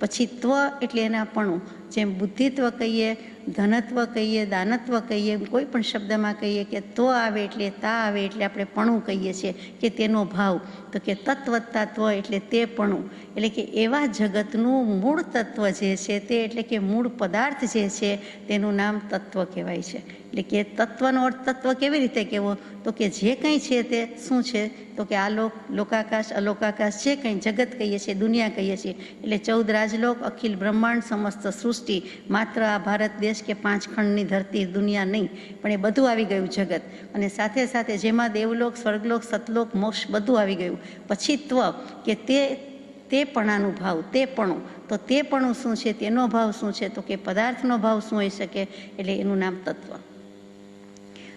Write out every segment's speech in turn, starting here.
પછી ત્વ એટલે એના પણું, જેમ બુદ્ધિત્વ કહીએ, ધનત્વ કહીએ, દાનત્વ કહીએ, કોઈ પણ શબ્દમાં કહીએ કે ત્વ આવે એટલે તા આવે એટલે આપણે પણું કહીએ છીએ કે તેનો ભાવ. તો કે તત્વત્તા ત્વ એટલે તે પણું, એટલે કે એવા જગતનું મૂળ તત્વ જે છે તે એટલે કે મૂળ પદાર્થ જે છે તેનું નામ તત્વ કહેવાય છે. એટલે કે તત્વનો અર્થ તત્વ કેવી રીતે કહેવો? તો કે જે કંઈ છે તે શું છે? તો કે આલોક, લોકાકાશ, અલોકાકાશ, જે કંઈ જગત કહીએ છીએ, દુનિયા કહીએ છીએ, એટલે 14 રાજલોક, અખિલ બ્રહ્માંડ, સમસ્ત સૃષ્ટિ, માત્ર આ ભારત દેશ કે 5 ખંડની ધરતી દુનિયા નહીં, પણ એ બધું આવી ગયું જગત. અને સાથે સાથે જેમાં દેવલોક, સ્વર્ગલોક, સતલોક, મોક્ષ બધું આવી ગયું. પછી ત્વ કે તે પણાનું ભાવ, તે પણું. તો તે પણું શું છે? તેનો ભાવ શું છે? તો કે પદાર્થનો ભાવ શું હોઈ શકે? એટલે એનું નામ તત્વ.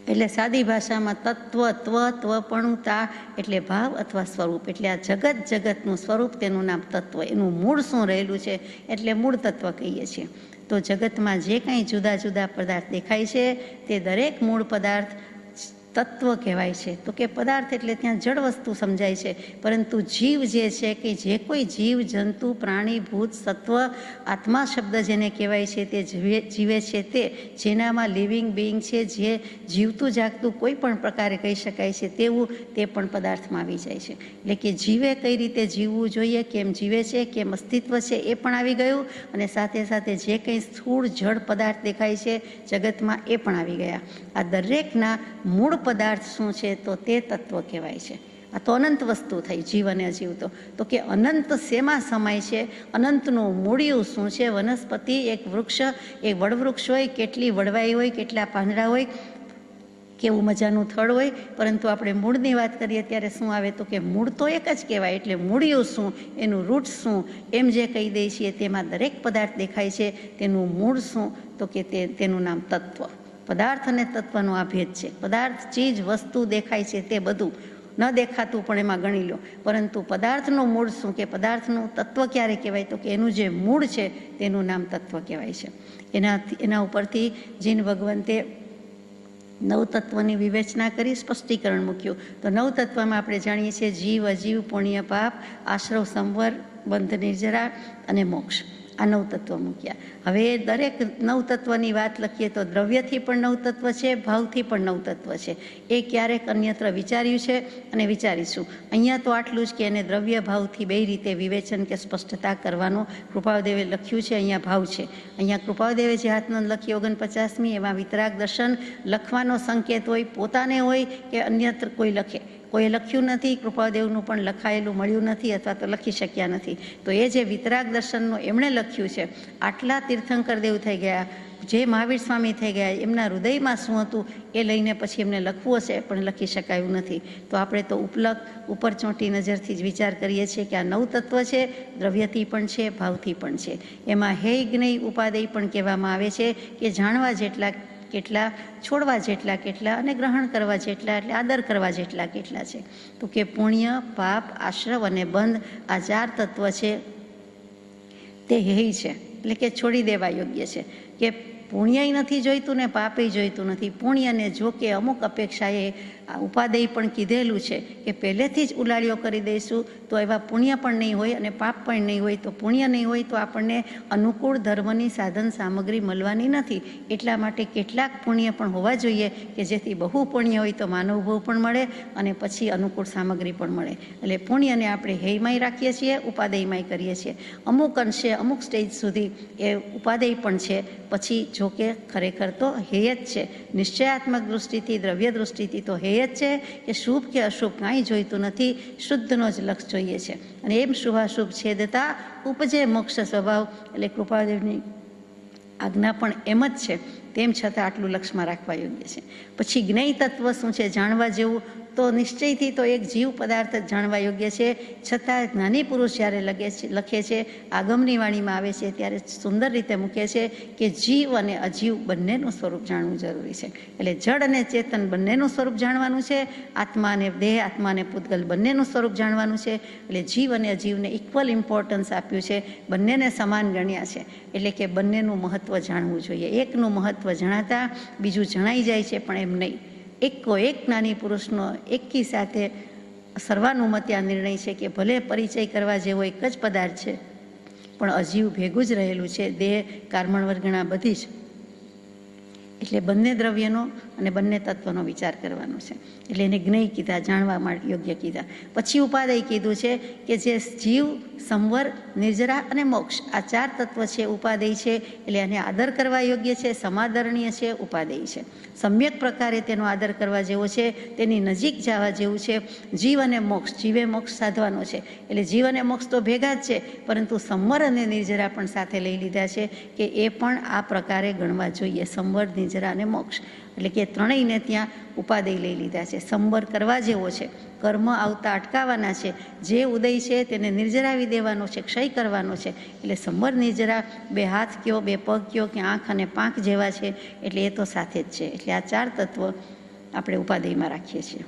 એટલે સાદી ભાષામાં તત્વ, ત્વપણું, તા એટલે ભાવ અથવા સ્વરૂપ. એટલે આ જગતનું સ્વરૂપ, તેનું નામ તત્વ. એનું મૂળ શું રહેલું છે એટલે મૂળ તત્વ કહીએ છીએ. તો જગતમાં જે કંઈ જુદા જુદા પદાર્થ દેખાય છે તે દરેક મૂળ પદાર્થ તત્વ કહેવાય છે. તો કે પદાર્થ એટલે ત્યાં જળ વસ્તુ સમજાય છે, પરંતુ જીવ જે છે કે જે કોઈ જીવ, જંતુ, પ્રાણી, ભૂત, સત્વ, આત્મા શબ્દ જેને કહેવાય છે તે જીવે છે, તે જેનામાં લિવિંગ બિંગ છે, જે જીવતું જાગતું કોઈ પણ પ્રકારે કહી શકાય છે તેવું, તે પણ પદાર્થમાં આવી જાય છે. એટલે કે જીવે કઈ રીતે જીવવું જોઈએ, કેમ જીવે છે, કેમ અસ્તિત્વ છે એ પણ આવી ગયું, અને સાથે સાથે જે કંઈ સ્થૂળ જળ પદાર્થ દેખાય છે જગતમાં એ પણ આવી ગયા. આ દરેકના મૂળ પદાર્થ શું છે? તો તે તત્વ કહેવાય છે. આ તો અનંત વસ્તુ થઈ, જીવ અને અજીવ. તો કે અનંત શેમાં સમાય છે? અનંતનું મૂળિયું શું છે? વનસ્પતિ, એક વૃક્ષ, એક વડવૃક્ષ હોય, કેટલી વડવાઈ હોય, કેટલા પાંદડા હોય, કેવું મજાનું થડ હોય, પરંતુ આપણે મૂળની વાત કરીએ ત્યારે શું આવે? તો કે મૂળ તો એક જ કહેવાય. એટલે મૂળિયું શું, એનું રૂટ શું, એમ જે કહી દઈએ છીએ તેમાં દરેક પદાર્થ દેખાય છે, તેનું મૂળ શું? તો કે તેનું નામ તત્વ. પદાર્થ અને તત્વનો આ ભેદ છે. પદાર્થ, ચીજ, વસ્તુ દેખાય છે તે બધું, ન દેખાતું પણ એમાં ગણી લો, પરંતુ પદાર્થનું મૂળ શું, કે પદાર્થનું તત્વ ક્યારે કહેવાય? તો કે એનું જે મૂળ છે તેનું નામ તત્વ કહેવાય છે. એના ઉપરથી જીન ભગવંતે 9 તત્વની વિવેચના કરી સ્પષ્ટીકરણ મૂક્યું. તો 9 તત્વમાં આપણે જાણીએ છીએ જીવ, અજીવ, પુણ્ય, પાપ, આશ્રવ, સંવર, બંધ, નિર્જરા અને મોક્ષ. આ 9 તત્વ મૂક્યા. હવે દરેક 9 તત્વની વાત લખીએ તો દ્રવ્યથી પણ 9 તત્વ છે, ભાવથી પણ 9 તત્વ છે. એ ક્યારેક અન્યત્ર વિચાર્યું છે અને વિચારીશું. અહીંયા તો આટલું જ કે એને દ્રવ્ય ભાવથી બે રીતે વિવેચન કે સ્પષ્ટતા કરવાનું કૃપાળદેવે લખ્યું છે. અહીંયા ભાવ છે. અહીંયા કૃપાળદેવે જે હાથનોંધ લખી 49મી, એમાં વિતરાગ દર્શન લખવાનો સંકેત હોય, પોતાને હોય કે અન્યત્ર કોઈ લખે. કોઈએ લખ્યું નથી, કૃપાદેવનું પણ લખાયેલું મળ્યું નથી અથવા તો લખી શક્યા નથી. તો એ જે વિતરાગ દર્શનનું એમણે લખ્યું છે, આટલા તીર્થંકર દેવ થઈ ગયા, જે મહાવીર સ્વામી થઈ ગયા, એમના હૃદયમાં શું હતું એ લઈને પછી એમને લખવું હશે પણ લખી શકાયું નથી. તો આપણે તો ઉપર ચોંટી નજરથી જ વિચાર કરીએ છીએ કે આ 9 તત્વ છે, દ્રવ્યથી પણ છે, ભાવથી પણ છે. એમાં હેય, જ્ઞેય, ઉપાદેય પણ કહેવામાં આવે છે કે જાણવા જેટલા કેટલા, છોડવા જેટલા કેટલા, અને ગ્રહણ કરવા જેટલા, એટલે આદર કરવા જેટલા કેટલા છે. તો કે પુણ્ય, પાપ, આશ્રવ અને બંધ, આ 4 તત્વ છે તે હેય છે, એટલે કે છોડી દેવા યોગ્ય છે. કે પુણ્ય નથી જોઈતું ને પાપે જોઈતું નથી. પુણ્યને જો કે અમુક અપેક્ષાએ ઉપાદેય પણ કીધેલું છે કે પહેલેથી જ ઉલાળ્યો કરી દઈશું તો એવા પુણ્ય પણ નહીં હોય અને પાપ પણ નહીં હોય. તો પુણ્ય નહીં હોય તો આપણને અનુકૂળ ધર્મની સાધન સામગ્રી મળવાની નથી. એટલા માટે કેટલાક પુણ્ય પણ હોવા જોઈએ કે જેથી બહુ પુણ્ય હોય તો માનવભોગ પણ મળે અને પછી અનુકૂળ સામગ્રી પણ મળે. એટલે પુણ્યને આપણે હેયમાંય રાખીએ છીએ, ઉપાદેયમાંય કરીએ છીએ. અમુક અંશે, અમુક સ્ટેજ સુધી એ ઉપાદેય પણ છે. પછી જોકે ખરેખર તો હેય જ છે. નિશ્ચયાત્મક દૃષ્ટિથી, દ્રવ્ય દૃષ્ટિથી તો હેય જ છે કે શુભ કે અશુભ કાંઈ જોઈતું નથી, શુદ્ધનો જ લક્ષ જોઈએ છે. અને એમ શુભાશુભ છેદતા ઉપજે મોક્ષ સ્વભાવ, એટલે કૃપાદેવની આજ્ઞા પણ એમ જ છે. તેમ છતાં આટલું લક્ષમાં રાખવા યોગ્ય છે. પછી જ્ઞેય તત્વ શું છે, જાણવા જેવું? તો નિશ્ચયથી તો એક જીવ પદાર્થ જ જાણવા યોગ્ય છે. છતાં જ્ઞાની પુરુષ જ્યારે લખે છે, આગમની વાણીમાં આવે છે ત્યારે સુંદર રીતે મૂકે છે કે જીવ અને અજીવ બંનેનું સ્વરૂપ જાણવું જરૂરી છે. એટલે જડ અને ચેતન બંનેનું સ્વરૂપ જાણવાનું છે. આત્મા અને દેહ, આત્મા અને પૂતગલ બંનેનું સ્વરૂપ જાણવાનું છે. એટલે જીવ અને અજીવને ઇક્વલ ઇમ્પોર્ટન્સ આપ્યું છે, બંનેને સમાન ગણ્યા છે. એટલે કે બંનેનું મહત્ત્વ જાણવું જોઈએ. એકનું મહત્ત્વ જણાતા બીજું જણાઈ જાય છે, પણ એમ નહીં. એક જ્ઞાની પુરુષનો એકી સાથે સર્વાનુમતે આ નિર્ણય છે કે ભલે પરિચય કરવા જેવો એક જ પદાર્થ છે, પણ અજીવ ભેગું જ રહેલું છે, દેહ, કર્મણ વર્ગણા બધી જ. એટલે બંને દ્રવ્યનો અને બંને તત્વનો વિચાર કરવાનો છે. એટલે એને જ્ઞેય કીધા, જાણવા માટે યોગ્ય કીધા. પછી ઉપાદેય કીધું છે કે જે જીવ, સંવર, નિર્જરા અને મોક્ષ આ 4 તત્વ છે ઉપાદેય છે. એટલે એને આદર કરવા યોગ્ય છે, સમાદરણીય છે, ઉપાદેય છે. સમ્યક પ્રકારે તેનો આદર કરવા જેવો છે, તેની નજીક જવા જેવું છે. જીવ અને મોક્ષ, જીવે મોક્ષ સાધવાનો છે. એટલે જીવ અને મોક્ષ તો ભેગા જ છે, પરંતુ સંવર અને નિર્જરા પણ સાથે લઈ લીધા છે કે એ પણ આ પ્રકારે ગણવા જોઈએ. સંવર, નિર્જરા અને મોક્ષ એટલે કે ત્રણેયને ત્યાં ઉપાદેય લઈ લીધા છે. સંવર કરવા જેવો છે, કર્મ આવતા અટકાવવાના છે. જે ઉદય છે તેને નિર્જરાવી દેવાનો છે, ક્ષય કરવાનો છે. એટલે સંવર, નિર્જરા 2 હાથ કયો, 2 પગ કયો કે આંખ અને પાંખ જેવા છે. એટલે એ તો સાથે જ છે. એટલે આ 4 તત્વ આપણે ઉપાદેયમાં રાખીએ છીએ.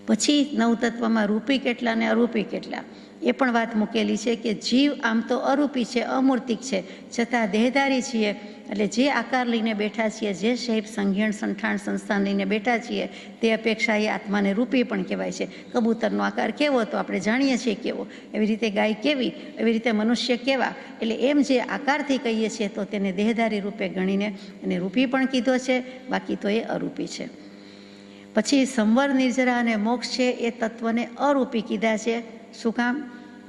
પછી 9 તત્વમાં રૂપી કેટલા અને અરૂપી કેટલા એ પણ વાત મૂકેલી છે કે જીવ આમ તો અરૂપી છે, અમૂર્તિક છે, છતાં દેહધારી છીએ. એટલે જે આકાર લઈને બેઠા છીએ, જે શેપ, સંઘીણ, સંઠાણ, સંસ્થાન લઈને બેઠા છીએ, તે અપેક્ષા એ આત્માને રૂપી પણ કહેવાય છે. કબૂતરનો આકાર કેવો તો આપણે જાણીએ છીએ કેવો, એવી રીતે ગાય કેવી, એવી રીતે મનુષ્ય કેવા. એટલે એમ જે આકારથી કહીએ છીએ તો તેને દેહધારી રૂપે ગણીને એને રૂપી પણ કીધો છે, બાકી તો એ અરૂપી છે. પછી સંવર, નિર્જરા અને મોક્ષ છે એ તત્વને અરૂપી કીધા છે. શું કામ?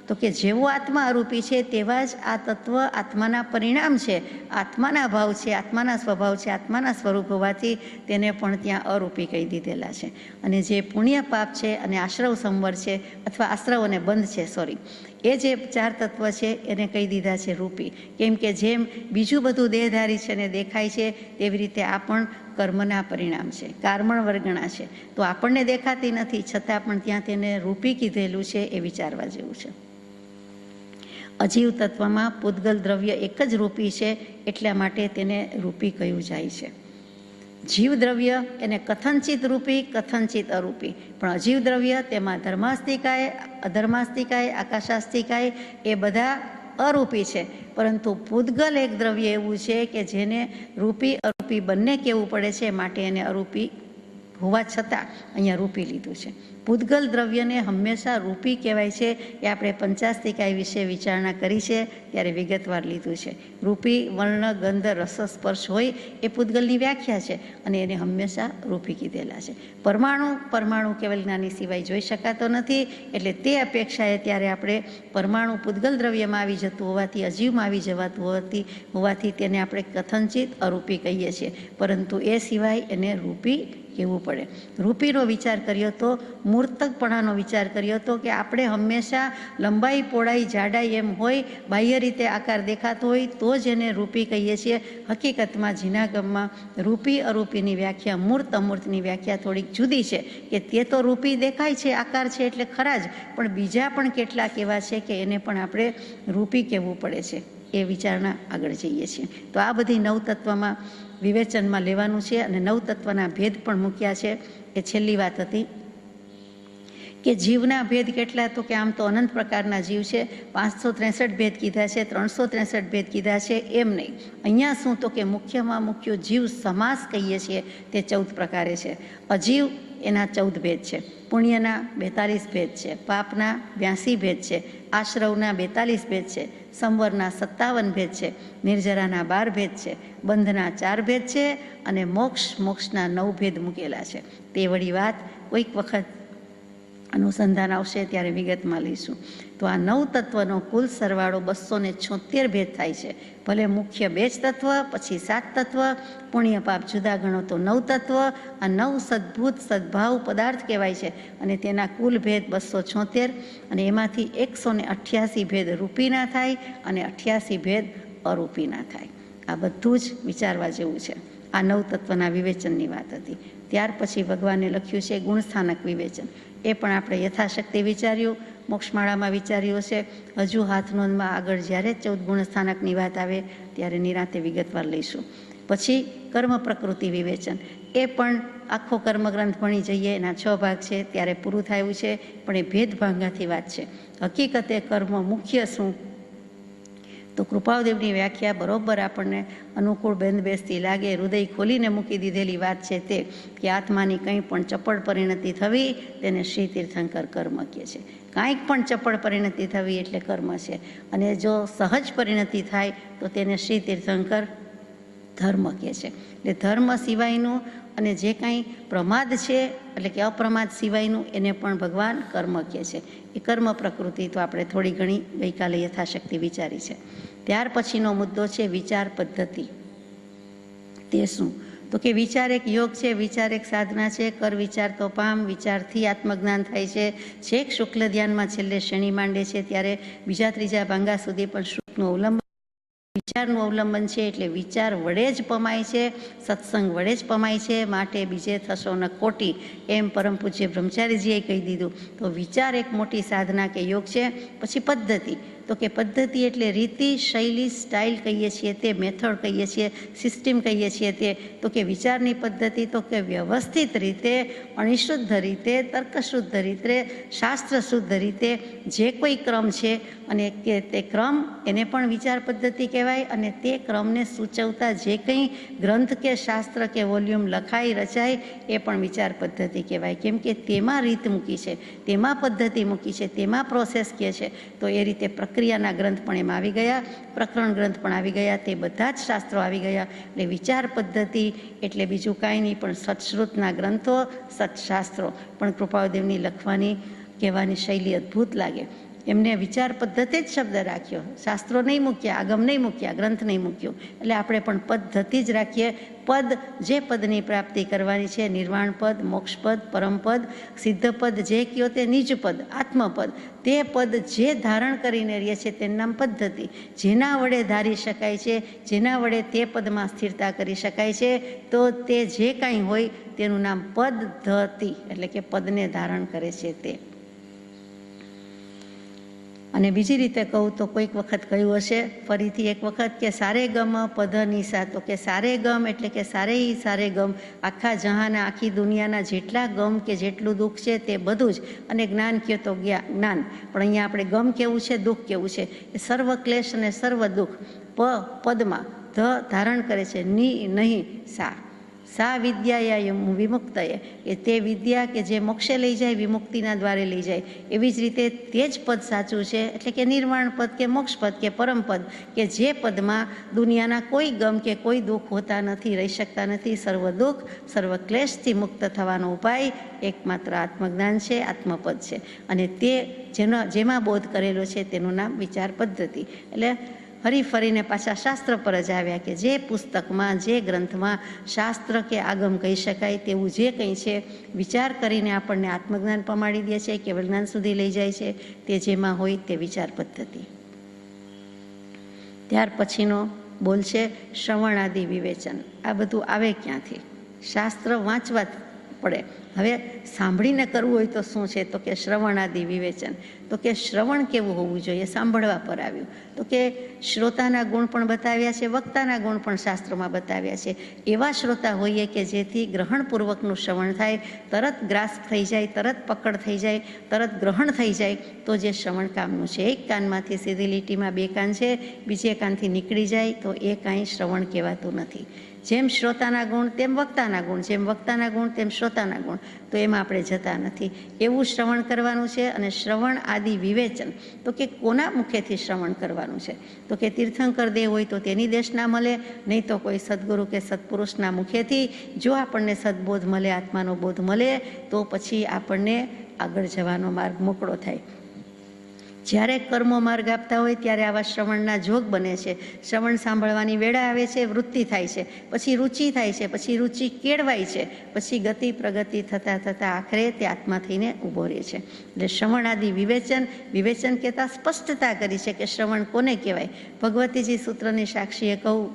તો કે જેવો આત્મા અરૂપી છે તેવા જ આ તત્વ આત્માના પરિણામ છે, આત્માના ભાવ છે, આત્માના સ્વભાવ છે, આત્માના સ્વરૂપ હોવાથી તેને પણ ત્યાં અરૂપી કહી દીધેલા છે. અને જે પુણ્ય પાપ છે અને આશ્રવ સંવર છે અથવા આશ્રવ અને બંધ છે, એ જે 4 તત્વ છે એને કહી દીધા છે રૂપી. કેમ કે જેમ બીજું બધું દેહધારી છે ને દેખાય છે, તેવી રીતે આ પણ કર્મના પરિણામ છે, કર્મણ વર્ગણા છે. તો આપણને દેખાતી નથી, છતાં પણ ત્યાં તેને રૂપી કીધેલું છે. એ વિચારવા જેવું છે. અજીવ તત્વમાં પૂતગલ દ્રવ્ય એક જ રૂપી છે, એટલા માટે તેને રૂપી કહ્યું જાય છે. જીવ દ્રવ્ય એને કથનચિત રૂપી, કથનચિત અરૂપી. પણ અજીવ દ્રવ્ય તેમાં ધર્માસ્તિકાય, અધર્માસ્તિકાય, આકાશાસ્તિકાય એ બધા અરૂપી છે. પરંતુ પૂતગલ એક દ્રવ્ય એવું છે કે જેને રૂપી અરૂપી બંને કહેવું પડે છે, માટે એને અરૂપી હોવા છતાં અહીંયા રૂપી લીધું છે. પૂતગલ દ્રવ્યને હંમેશા રૂપી કહેવાય છે. એ આપણે પંચાસ્તિકાય વિશે વિચારણા કરી છે ત્યારે વિગતવાર લીધું છે. રૂપી વર્ણ, ગંધ, રસ, સ્પર્શ હોય એ પૂતગલની વ્યાખ્યા છે અને એને હંમેશા રૂપી કીધેલા છે. પરમાણુ કેવલ જ્ઞાની સિવાય જોઈ શકાતો નથી. એટલે તે અપેક્ષાએ ત્યારે આપણે પરમાણુ પૂતગલ દ્રવ્યમાં આવી જતું હોવાથી, અજીવમાં આવી જવાતું હોવાથી તેને આપણે કથનચિત અરૂપી કહીએ છીએ. પરંતુ એ સિવાય એને રૂપી કહેવું પડે. રૂપીનો વિચાર કર્યો તો મૂર્તકપણાનો વિચાર કર્યો તો કે આપણે હંમેશા લંબાઈ, પહોળાઈ, જાડાઈ એમ હોય, બાહ્ય રીતે આકાર દેખાતો હોય તો જ એને રૂપી કહીએ છીએ. હકીકતમાં જીનાગમમાં રૂપી અરૂપીની વ્યાખ્યા, મૂર્ત અમૂર્તની વ્યાખ્યા થોડીક જુદી છે. કે તે તો રૂપી દેખાય છે, આકાર છે એટલે ખરા જ, પણ બીજા પણ કેટલાક એવા છે કે એને પણ આપણે રૂપી કહેવું પડે છે. એ વિચારણા આગળ જઈએ છીએ. તો આ બધી 9 તત્વમાં વિવેચનમાં લેવાનું છે. અને 9 તત્વના ભેદ પણ મૂક્યા છે. એ છેલ્લી વાત હતી કે જીવના ભેદ કેટલા, તો કે આમ તો અનંત પ્રકારના જીવ છે. 563 ભેદ કીધા છે, 363 ભેદ કીધા છે, એમ નહીં. અહીંયા શું તો કે મુખ્યમાં મુખ્ય જીવ સમાસ કહીએ છીએ તે 14 પ્રકારે છે. અજીવ એના 14 ભેદ છે. પુણ્યના 42 ભેદ છે, પાપના 82 ભેદ છે, આશ્રવના 42 ભેદ છે, સંવરના 57 ભેદ છે, નિર્જરાના 12 ભેદ છે, બંધના 4 ભેદ છે અને મોક્ષના 9 ભેદ મૂકેલા છે. તે વળી વાત કોઈક વખત અનુસંધાન આવશે ત્યારે વિગતમાં લઈશું. તો આ 9 તત્વનો કુલ સરવાળો 276 ભેદ થાય છે. ભલે મુખ્ય 2 જ તત્વ, પછી 7 તત્વ, પુણ્ય પાપ જુદા ગણો તો 9 તત્વ. આ 9 સદ્ભૂત સદ્ભાવ પદાર્થ કહેવાય છે અને તેના કુલ ભેદ 276. અને એમાંથી 188 ભેદ રૂપીના થાય અને 88 ભેદ અરૂપીના થાય. આ બધું જ વિચારવા જેવું છે. આ 9 તત્વના વિવેચનની વાત હતી. ત્યાર પછી ભગવાને લખ્યું છે ગુણસ્થાનક વિવેચન. એ પણ આપણે યથાશક્તિ વિચાર્યું, મોક્ષમાળામાં વિચાર્યું છે. હજુ હાથનોંધમાં આગળ જ્યારે 14 ગુણસ્થાનકની વાત આવે ત્યારે નિરાંતે વિગતવાર લઈશું. પછી કર્મ પ્રકૃતિ વિવેચન. એ પણ આખો કર્મગ્રંથ ભણી જઈએ, એના 6 ભાગ છે ત્યારે પૂરું થયું છે. પણ એ ભેદ ભાંગાથી વાત છે. હકીકતે કર્મ મુખ્ય શું તો કૃપાળુદેવની વ્યાખ્યા બરોબર આપણને અનુકૂળ બેસતી લાગે. હૃદય ખોલીને મૂકી દીધેલી વાત છે તે કે આત્માની કંઈ પણ ચપળ પરિણતિ થવી તેને શ્રી તીર્થંકર કર્મ કહે છે. કાંઈક પણ ચપળ પરિણતિ થવી એટલે કર્મ છે, અને જો સહજ પરિણતિ થાય તો તેને શ્રી તીર્થંકર ધર્મ કહે છે. એટલે ધર્મ સિવાયનું અને જે કાંઈ પ્રમાદ છે એટલે કે અપ્રમાદ સિવાયનું એને પણ ભગવાન કર્મ કહે છે. એ કર્મ પ્રકૃતિ તો આપણે થોડી ઘણી ગઈકાલે યથાશક્તિ વિચારી છે. ત્યાર પછીનો મુદ્દો છે વિચાર પદ્ધતિ. તે શું? તો કે વિચાર એક યોગ છે, વિચાર એક સાધના છે. કર વિચાર તો પામ, વિચારથી આત્મજ્ઞાન થાય છે. છેક શુક્લ ધ્યાનમાં છેલ્લે શ્રેણી માંડે છે ત્યારે બીજા ત્રીજા ભાંગા સુધી પણ શુકનું અવલંબન, વિચારનું અવલંબન છે. એટલે વિચાર વડે જ પમાય છે, સત્સંગ વડે જ પમાય છે, માટે બીજે થશો ન કોટી, એમ પરમ પૂજ્ય બ્રહ્મચારીજીએ કહી દીધું. તો વિચાર એક મોટી સાધના કે યોગ છે. પછી પદ્ધતિ, તો કે પદ્ધતિ એટલે રીતિ, શૈલી, સ્ટાઇલ કહીએ છીએ તે, મેથડ કહીએ છીએ, સિસ્ટમ કહીએ છીએ તે. તો કે વિચારની પદ્ધતિ તો કે વ્યવસ્થિત રીતે, અણિશુદ્ધ રીતે, તર્કશુદ્ધ રીતે, શાસ્ત્ર શુદ્ધ રીતે જે કોઈ ક્રમ છે અને કે તે ક્રમ એને પણ વિચાર પદ્ધતિ કહેવાય. અને તે ક્રમને સૂચવતા જે કંઈ ગ્રંથ કે શાસ્ત્ર કે વોલ્યુમ લખાય રચાય એ પણ વિચાર પદ્ધતિ કહેવાય. કેમ કે તેમાં રીત મૂકી છે, તેમાં પદ્ધતિ મૂકી છે, તેમાં પ્રોસેસ કહે છે. તો એ રીતે પ્રક્રિયાના ગ્રંથ પણ એમાં આવી ગયા, પ્રકરણ ગ્રંથ પણ આવી ગયા, તે બધા જ શાસ્ત્રો આવી ગયા. એટલે વિચાર પદ્ધતિ એટલે બીજું કાંઈ નહીં પણ સત્શ્રુતના ગ્રંથો, સત્શાસ્ત્રો. પણ કૃપાળુદેવની લખવાની કહેવાની શૈલી અદ્ભુત લાગે. એમને વિચાર પદ્ધતિ જ શબ્દ રાખ્યો, શાસ્ત્રો નહીં મૂક્યા, આગમ નહીં મૂક્યા, ગ્રંથ નહીં મૂક્યું. એટલે આપણે પણ પદ્ધતિ જ રાખીએ. પદ, જે પદની પ્રાપ્તિ કરવાની છે, નિર્વાણ પદ, મોક્ષ પદ, પરમપદ, સિદ્ધ પદ, જે કયો તે નિજ પદ, આત્મપદ, તે પદ જે ધારણ કરીને રહીએ છે તેનું નામ પદ્ધતિ. જેના વડે ધારી શકાય છે, જેના વડે તે પદમાં સ્થિરતા કરી શકાય છે, તો તે જે કાંઈ હોય તેનું નામ પદ્ધતિ, એટલે કે પદને ધારણ કરે છે તે. અને બીજી રીતે કહું તો કોઈક વખત કહ્યું હશે, ફરીથી એક વખત, કે સારે ગમ પદ નિશા. તો કે સારે ગમ એટલે કે સારે ગમ, આખા જહાના, આખી દુનિયાના જેટલા ગમ કે જેટલું દુઃખ છે તે બધું જ. અને જ્ઞાન કહો તો જ્ઞાન, પણ અહીંયા આપણે ગમ કેવું છે, દુઃખ કેવું છે. એ સર્વ ક્લેશ અને સર્વ દુઃખ પદમાં ધ ધારણ કરે છે. ની નહીં સા, સા વિદ્યા વિમુક્તએ, કે તે વિદ્યા કે જે મોક્ષે લઈ જાય, વિમુક્તિના દ્વારે લઈ જાય. એવી જ રીતે તે જ પદ સાચું છે, એટલે કે નિર્વાણ પદ કે મોક્ષ પદ કે પરમપદ, કે જે પદમાં દુનિયાના કોઈ ગમ કે કોઈ દુઃખ હોતા નથી, રહી શકતા નથી. સર્વ દુઃખ, સર્વ ક્લેશથી મુક્ત થવાનો ઉપાય એકમાત્ર આત્મજ્ઞાન છે, આત્મપદ છે. અને તે જેમાં બોધ કરેલો છે તેનું નામ વિચાર પદ્ધતિ. એટલે ફરી ફરીને પાછા શાસ્ત્ર પર જ આવ્યા કે જે પુસ્તકમાં, જે ગ્રંથમાં શાસ્ત્ર કે આગમ કહી શકાય તેવું જે કંઈ છે, વિચાર કરીને આપણને આત્મજ્ઞાન પમાડી દે છે, કેવળ જ્ઞાન સુધી લઈ જાય છે, તે જેમાં હોય તે વિચાર પદ્ધતિ. ત્યાર પછીનો બોલ છે શ્રવણાદિ વિવેચન. આ બધું આવે ક્યાંથી? શાસ્ત્ર વાંચવા પડે. હવે સાંભળીને કરવું હોય તો શું છે? તો કે શ્રવણાદિ વિવેચન. તો કે શ્રવણ કેવું હોવું જોઈએ? સાંભળવા પર આવ્યું. તો કે શ્રોતાના ગુણ પણ બતાવ્યા છે, વક્તાના ગુણ પણ શાસ્ત્રોમાં બતાવ્યા છે. એવા શ્રોતા હોઈએ કે જેથી ગ્રહણપૂર્વકનું શ્રવણ થાય, તરત ગ્રાસ્પ થઈ જાય, તરત પકડ થઈ જાય, તરત ગ્રહણ થઈ જાય, તો જે શ્રવણ કામનું છે. એક કાનમાંથી સીધી લીટીમાં બે કાન છે, બીજે કાનથી નીકળી જાય તો એ કાંઈ શ્રવણ કહેવાતું નથી. જેમ શ્રોતાના ગુણ તેમ વક્તાના ગુણ, જેમ વક્તાના ગુણ તેમ શ્રોતાના ગુણ, તો એમાં આપણે જતા નથી. એવું શ્રવણ કરવાનું છે. અને શ્રવણ આદિ વિવેચન, તો કે કોના મુખેથી શ્રવણ કરવાનું છે? તો કે તીર્થંકર દેવ હોય તો તેની દેશના મળે, નહીં તો કોઈ સદગુરુ કે સત્પુરુષના મુખેથી. જો આપણને સદબોધ મળે, આત્માનો બોધ મળે, તો પછી આપણને આગળ જવાનો માર્ગ મોકળો થાય. જ્યારે કર્મો માર્ગ આપતા હોય ત્યારે આવા શ્રવણના જોગ બને છે. શ્રવણ સાંભળવાની વેળા આવે છે, વૃત્તિ થાય છે, પછી રુચિ થાય છે, પછી રુચિ કેળવાય છે, પછી ગતિ પ્રગતિ થતાં થતાં આખરે તે આત્મા થઈને ઊભો રહે છે. એટલે શ્રવણ આદિ વિવેચન, વિવેચન કહેતા સ્પષ્ટતા કરી છે કે શ્રવણ કોને કહેવાય. ભગવતીજી સૂત્રની સાક્ષીએ કહું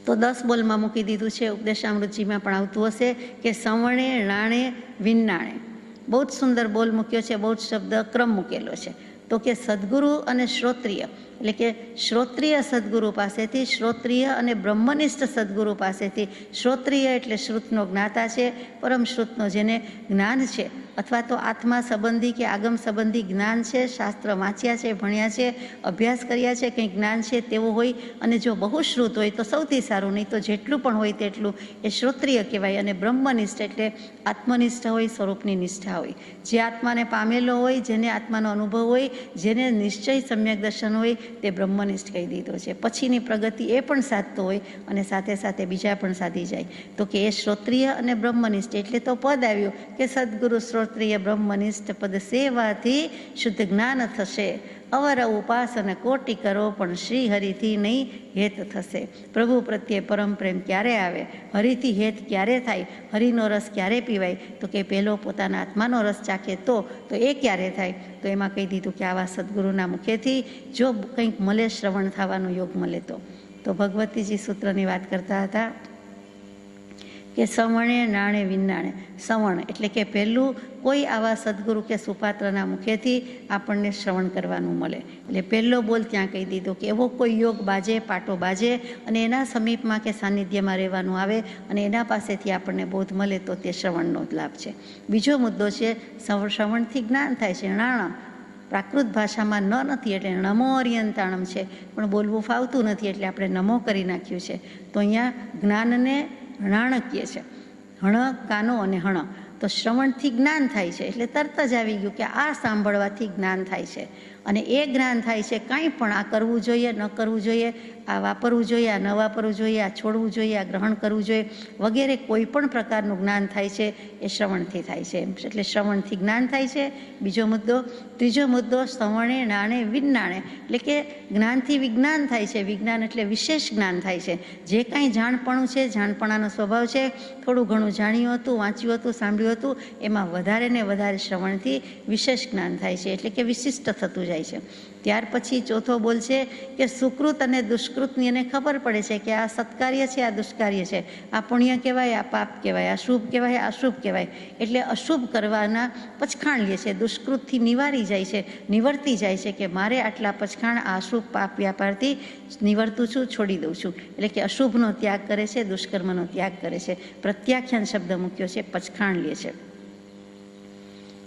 તો 10 બોલમાં મૂકી દીધું છે. ઉપદેશામૃતજીમાં પણ આવતું હશે કે સવણે રાણે વિનાણે. બહુ જ સુંદર બોલ મૂક્યો છે, બહુ જ શબ્દ ક્રમ મૂકેલો છે. તો કે સદગુરુ અને શ્રોત્રિય એટલે કે શ્રોત્રિય સદગુરુ પાસેથી, શ્રોત્રિય અને બ્રહ્મનિષ્ઠ સદગુરુ પાસેથી. શ્રોત્રિય એટલે શ્રુતનો જ્ઞાતા છે, પરમ શ્રુતનો જેને જ્ઞાન છે, અથવા તો આત્મા સંબંધી કે આગમ સંબંધી જ્ઞાન છે, શાસ્ત્ર વાંચ્યા છે, ભણ્યા છે, અભ્યાસ કર્યા છે, કંઈ જ્ઞાન છે તેવું હોય. અને જો બહુ શ્રુત હોય તો સૌથી સારું, નહીં તો જેટલું પણ હોય તેટલું એ શ્રોત્રિય કહેવાય. અને બ્રહ્મનિષ્ઠ એટલે આત્મનિષ્ઠ હોય, સ્વરૂપની નિષ્ઠા હોય, જે આત્માને પામેલો હોય, જેને આત્માનો અનુભવ હોય, જેને નિશ્ચય સમ્યક દર્શન હોય, તે બ્રહ્મનિષ્ઠ કહી દીધો છે. પછીની પ્રગતિ એ પણ સાધતો હોય અને સાથે સાથે બીજા પણ સાધી જાય. તો કે એ શ્રોત્રિય અને બ્રહ્મનિષ્ઠ એટલે તો પદ આવ્યું કે સદગુરુ શ્રોત્રિય બ્રહ્મનિષ્ઠ પદ સેવાથી શુદ્ધ જ્ઞાન થશે. અવર ઉપાસન કોટી કરો પણ શ્રી હરિથી નહીં હેત થશે. પ્રભુ પ્રત્યે પરમ પ્રેમ ક્યારે આવે, હરિથી હેત ક્યારે થાય, હરિનો રસ ક્યારે પીવાય? તો કે પહેલો પોતાના આત્માનો રસ ચાખે તો એ ક્યારે થાય? તો એમાં કહી દીધું કે આવા સદગુરુના મુખેથી જો કંઈક મળે, શ્રવણ થવાનો યોગ મળે તો ભગવતીજી સૂત્રની વાત કરતા હતા કે સવણે નાણે વિનાણે. સવણ એટલે કે પહેલું કોઈ આવા સદગુરુ કે સુપાત્રના મુખેથી આપણને શ્રવણ કરવાનું મળે. એટલે પહેલો બોલ ત્યાં કહી દીધો કે એવો કોઈ યોગ બાજે, પાટો બાજે અને એના સમીપમાં કે સાનિધ્યમાં રહેવાનું આવે અને એના પાસેથી આપણને બોધ મળે તો તે શ્રવણનો જ લાભ છે. બીજો મુદ્દો છે શ્રવણથી જ્ઞાન થાય છે. નાણાં પ્રાકૃત ભાષામાં ન નથી એટલે નમો અર્યંતાણમ છે, પણ બોલવું ફાવતું નથી એટલે આપણે નમો કરી નાખ્યું છે. તો અહીંયા જ્ઞાનને નાણકીય છે, હણ કાનો અને હણ. તો શ્રવણથી જ્ઞાન થાય છે એટલે તરત જ આવી ગયું કે આ સાંભળવાથી જ્ઞાન થાય છે. અને એ જ્ઞાન થાય છે કાંઈ પણ આ કરવું જોઈએ, ન કરવું જોઈએ, આ વાપરવું જોઈએ, આ ન વાપરવું જોઈએ, આ છોડવું જોઈએ, આ ગ્રહણ કરવું જોઈએ વગેરે કોઈ પણ પ્રકારનું જ્ઞાન થાય છે એ શ્રવણથી થાય છે. એટલે શ્રવણથી જ્ઞાન થાય છે. બીજો મુદ્દો. ત્રીજો મુદ્દો સવણે નાણે વિજ્ઞાણે એટલે કે જ્ઞાનથી વિજ્ઞાન થાય છે. વિજ્ઞાન એટલે વિશેષ જ્ઞાન થાય છે. જે કાંઈ જાણપણું છે, જાણપણાનો સ્વભાવ છે, થોડું ઘણું જાણ્યું હતું, વાંચ્યું હતું, સાંભળ્યું હતું, એમાં વધારે ને વધારે શ્રવણથી વિશેષ જ્ઞાન થાય છે એટલે કે વિશિષ્ટ થતું જાય છે. ત્યાર પછી ચોથો બોલ છે કે સુકૃત અને દુષ્કૃતની એને ખબર પડે છે કે આ સત્કાર્ય છે, આ દુષ્કાર્ય છે, આ પુણ્ય કહેવાય, આ પાપ કહેવાય, આ શુભ કહેવાય, આ અશુભ કહેવાય. એટલે અશુભ કરવાના પચખાણ લે છે, દુષ્કૃતથી નિવારી જાય છે, નિવર્તી જાય છે કે મારે આટલા પચખાણ આ અશુભ પાપ વ્યાપારથી નિવર્તું છું, છોડી દઉં છું. એટલે કે અશુભનો ત્યાગ કરે છે, દુષ્કર્મનો ત્યાગ કરે છે. પ્રત્યાખ્યાન શબ્દ મૂક્યો છે, પચખાણ લે છે.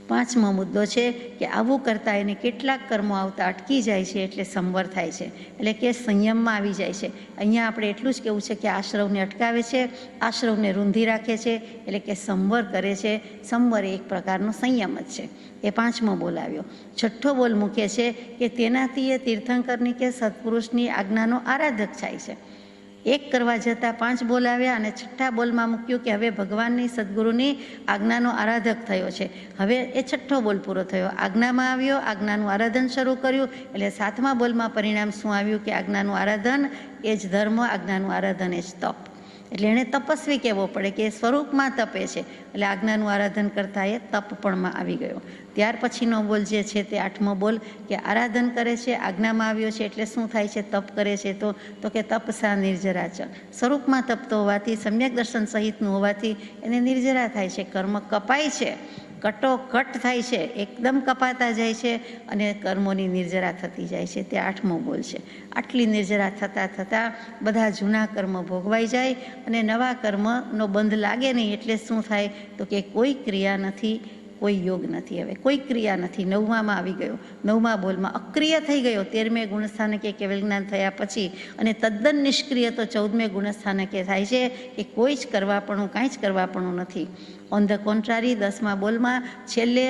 પાંચમો મુદ્દો છે કે આવું કરતાં એને કેટલાક કર્મો આવતા અટકી જાય છે એટલે સંવર થાય છે, એટલે કે સંયમમાં આવી જાય છે. અહીંયા આપણે એટલું જ કહેવું છે કે આશ્રવને અટકાવે છે, આશ્રવને રૂંધી રાખે છે, એટલે કે સંવર કરે છે. સંવર એક પ્રકારનો સંયમ જ છે. એ પાંચમો બોલ આવ્યો. છઠ્ઠો બોલ મૂકે છે કે તેનાથી એ તીર્થંકરની કે સત્પુરુષની આજ્ઞાનો આરાધક થાય છે. એક કરવા જતાં 5 બોલ આવ્યા અને છઠ્ઠા બોલમાં મૂક્યું કે હવે ભગવાનની સદગુરુની આજ્ઞાનો આરાધક થયો છે. હવે એ છઠ્ઠો બોલ પૂરો થયો, આજ્ઞામાં આવ્યો, આજ્ઞાનું આરાધન શરૂ કર્યું. એટલે 7મા બોલમાં પરિણામ શું આવ્યું કે આજ્ઞાનું આરાધન એ જ ધર્મ, આજ્ઞાનું આરાધન એ જ તપ. એટલે એણે તપસ્વી કહેવો પડે કે એ સ્વરૂપમાં તપે છે, એટલે આજ્ઞાનું આરાધન કરતાં એ તપપણમાં આવી ગયો. ત્યાર પછીનો બોલ જે છે તે 8મો બોલ કે આરાધન કરે છે, આજ્ઞામાં આવ્યો છે એટલે શું થાય છે, તપ કરે છે. તો કે તપસા નિર્જરાચર, સ્વરૂપમાં તપતો હોવાથી, સમ્યક દર્શન સહિતનું હોવાથી એને નિર્જરા થાય છે. કર્મ કપાય છે, કટોકટ થાય છે, એકદમ કપાતા જાય છે અને કર્મોની નિર્જરા થતી જાય છે. તે 8મો બોલ છે. આટલી નિર્જરા થતાં થતાં બધા જૂના કર્મ ભોગવાઈ જાય અને નવા કર્મનો બંધ લાગે નહીં. એટલે શું થાય તો કે કોઈ ક્રિયા નથી, કોઈ યોગ નથી, હવે કોઈ ક્રિયા નથી. 9માં આવી ગયો. 9મા બોલમાં અક્રિય થઈ ગયો 13મે ગુણસ્થાનકે કેવલ જ્ઞાન થયા પછી, અને તદ્દન નિષ્ક્રિય તો 14મે ગુણસ્થાનકે થાય છે કે કોઈ જ કરવાપણું, કાંઈ જ કરવાપણું નથી. ઓન ધ કોન્ટ્રારી 10મા બોલમાં છેલ્લે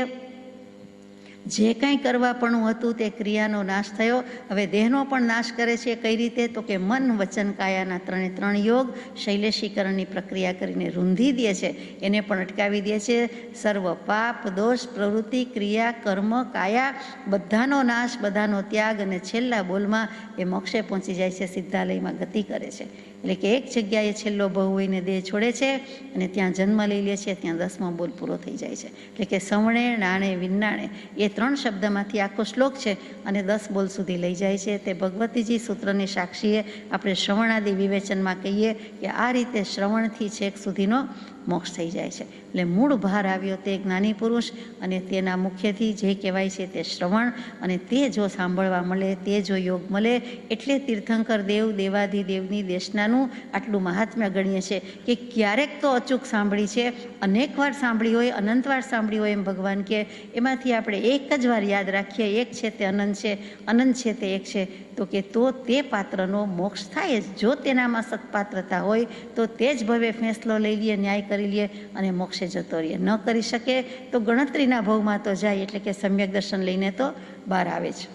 જે કાંઈ કરવાપણું હતું તે ક્રિયાનો નાશ થયો. હવે દેહનો પણ નાશ કરે છે. કઈ રીતે તો કે મન, વચન, કાયાના 3 યોગ શૈલેષીકરણની પ્રક્રિયા કરીને રૂંધી દે છે, એને પણ અટકાવી દે છે. સર્વ પાપ, દોષ, પ્રવૃત્તિ, ક્રિયા, કર્મ, કાયા બધાનો નાશ, બધાનો ત્યાગ, અને છેલ્લા બોલમાં એ મોક્ષે પહોંચી જાય છે, સિદ્ધાલયમાં ગતિ કરે છે. એટલે કે એક જગ્યાએ છેલ્લો બહુ હોઈને દેહ છોડે છે અને ત્યાં જન્મ લઈ લે છે. ત્યાં 10મો બોલ પૂરો થઈ જાય છે. એટલે કે સવણે, નાણે, વિનાણે એ 3 શબ્દમાંથી આખો શ્લોક છે અને 10 બોલ સુધી લઈ જાય છે. તે ભગવતીજી સૂત્રની સાક્ષીએ આપણે શ્રવણાદિ વિવેચનમાં કહીએ કે આ રીતે શ્રવણથી છેક સુધીનો મોક્ષ થઈ જાય છે. એટલે મૂળ ભાર આવ્યો તે જ્ઞાની પુરુષ, અને તેના મુખ્યથી જે કહેવાય છે તે શ્રવણ, અને તે જો સાંભળવા મળે, તે જો યોગ મળે, એટલે તીર્થંકર દેવ દેવાધિદેવની દેશનાનું આટલું મહાત્મ્ય ગણીએ છે કે ક્યારેક તો અચૂક સાંભળી છે, અનેક વાર સાંભળી હોય, અનંત વાર સાંભળી હોય એમ ભગવાન કે એમાંથી આપણે એક જ વાર યાદ રાખીએ, એક છે તે અનંત છે, અનંત છે તે એક છે, તો કે તો તે પાત્રનો મોક્ષ થાય જ. જો તેનામાં સત્પાત્રતા હોય તો તે જ ભવે ફેંસલો લઈ લઈએ, ન્યાય કરી લઈએ અને મોક્ષે જતો રહીએ. ન કરી શકે તો ગણતરીના ભોગમાં તો જાય, એટલે કે સમ્યક દર્શન લઈને તો બહાર આવે છે.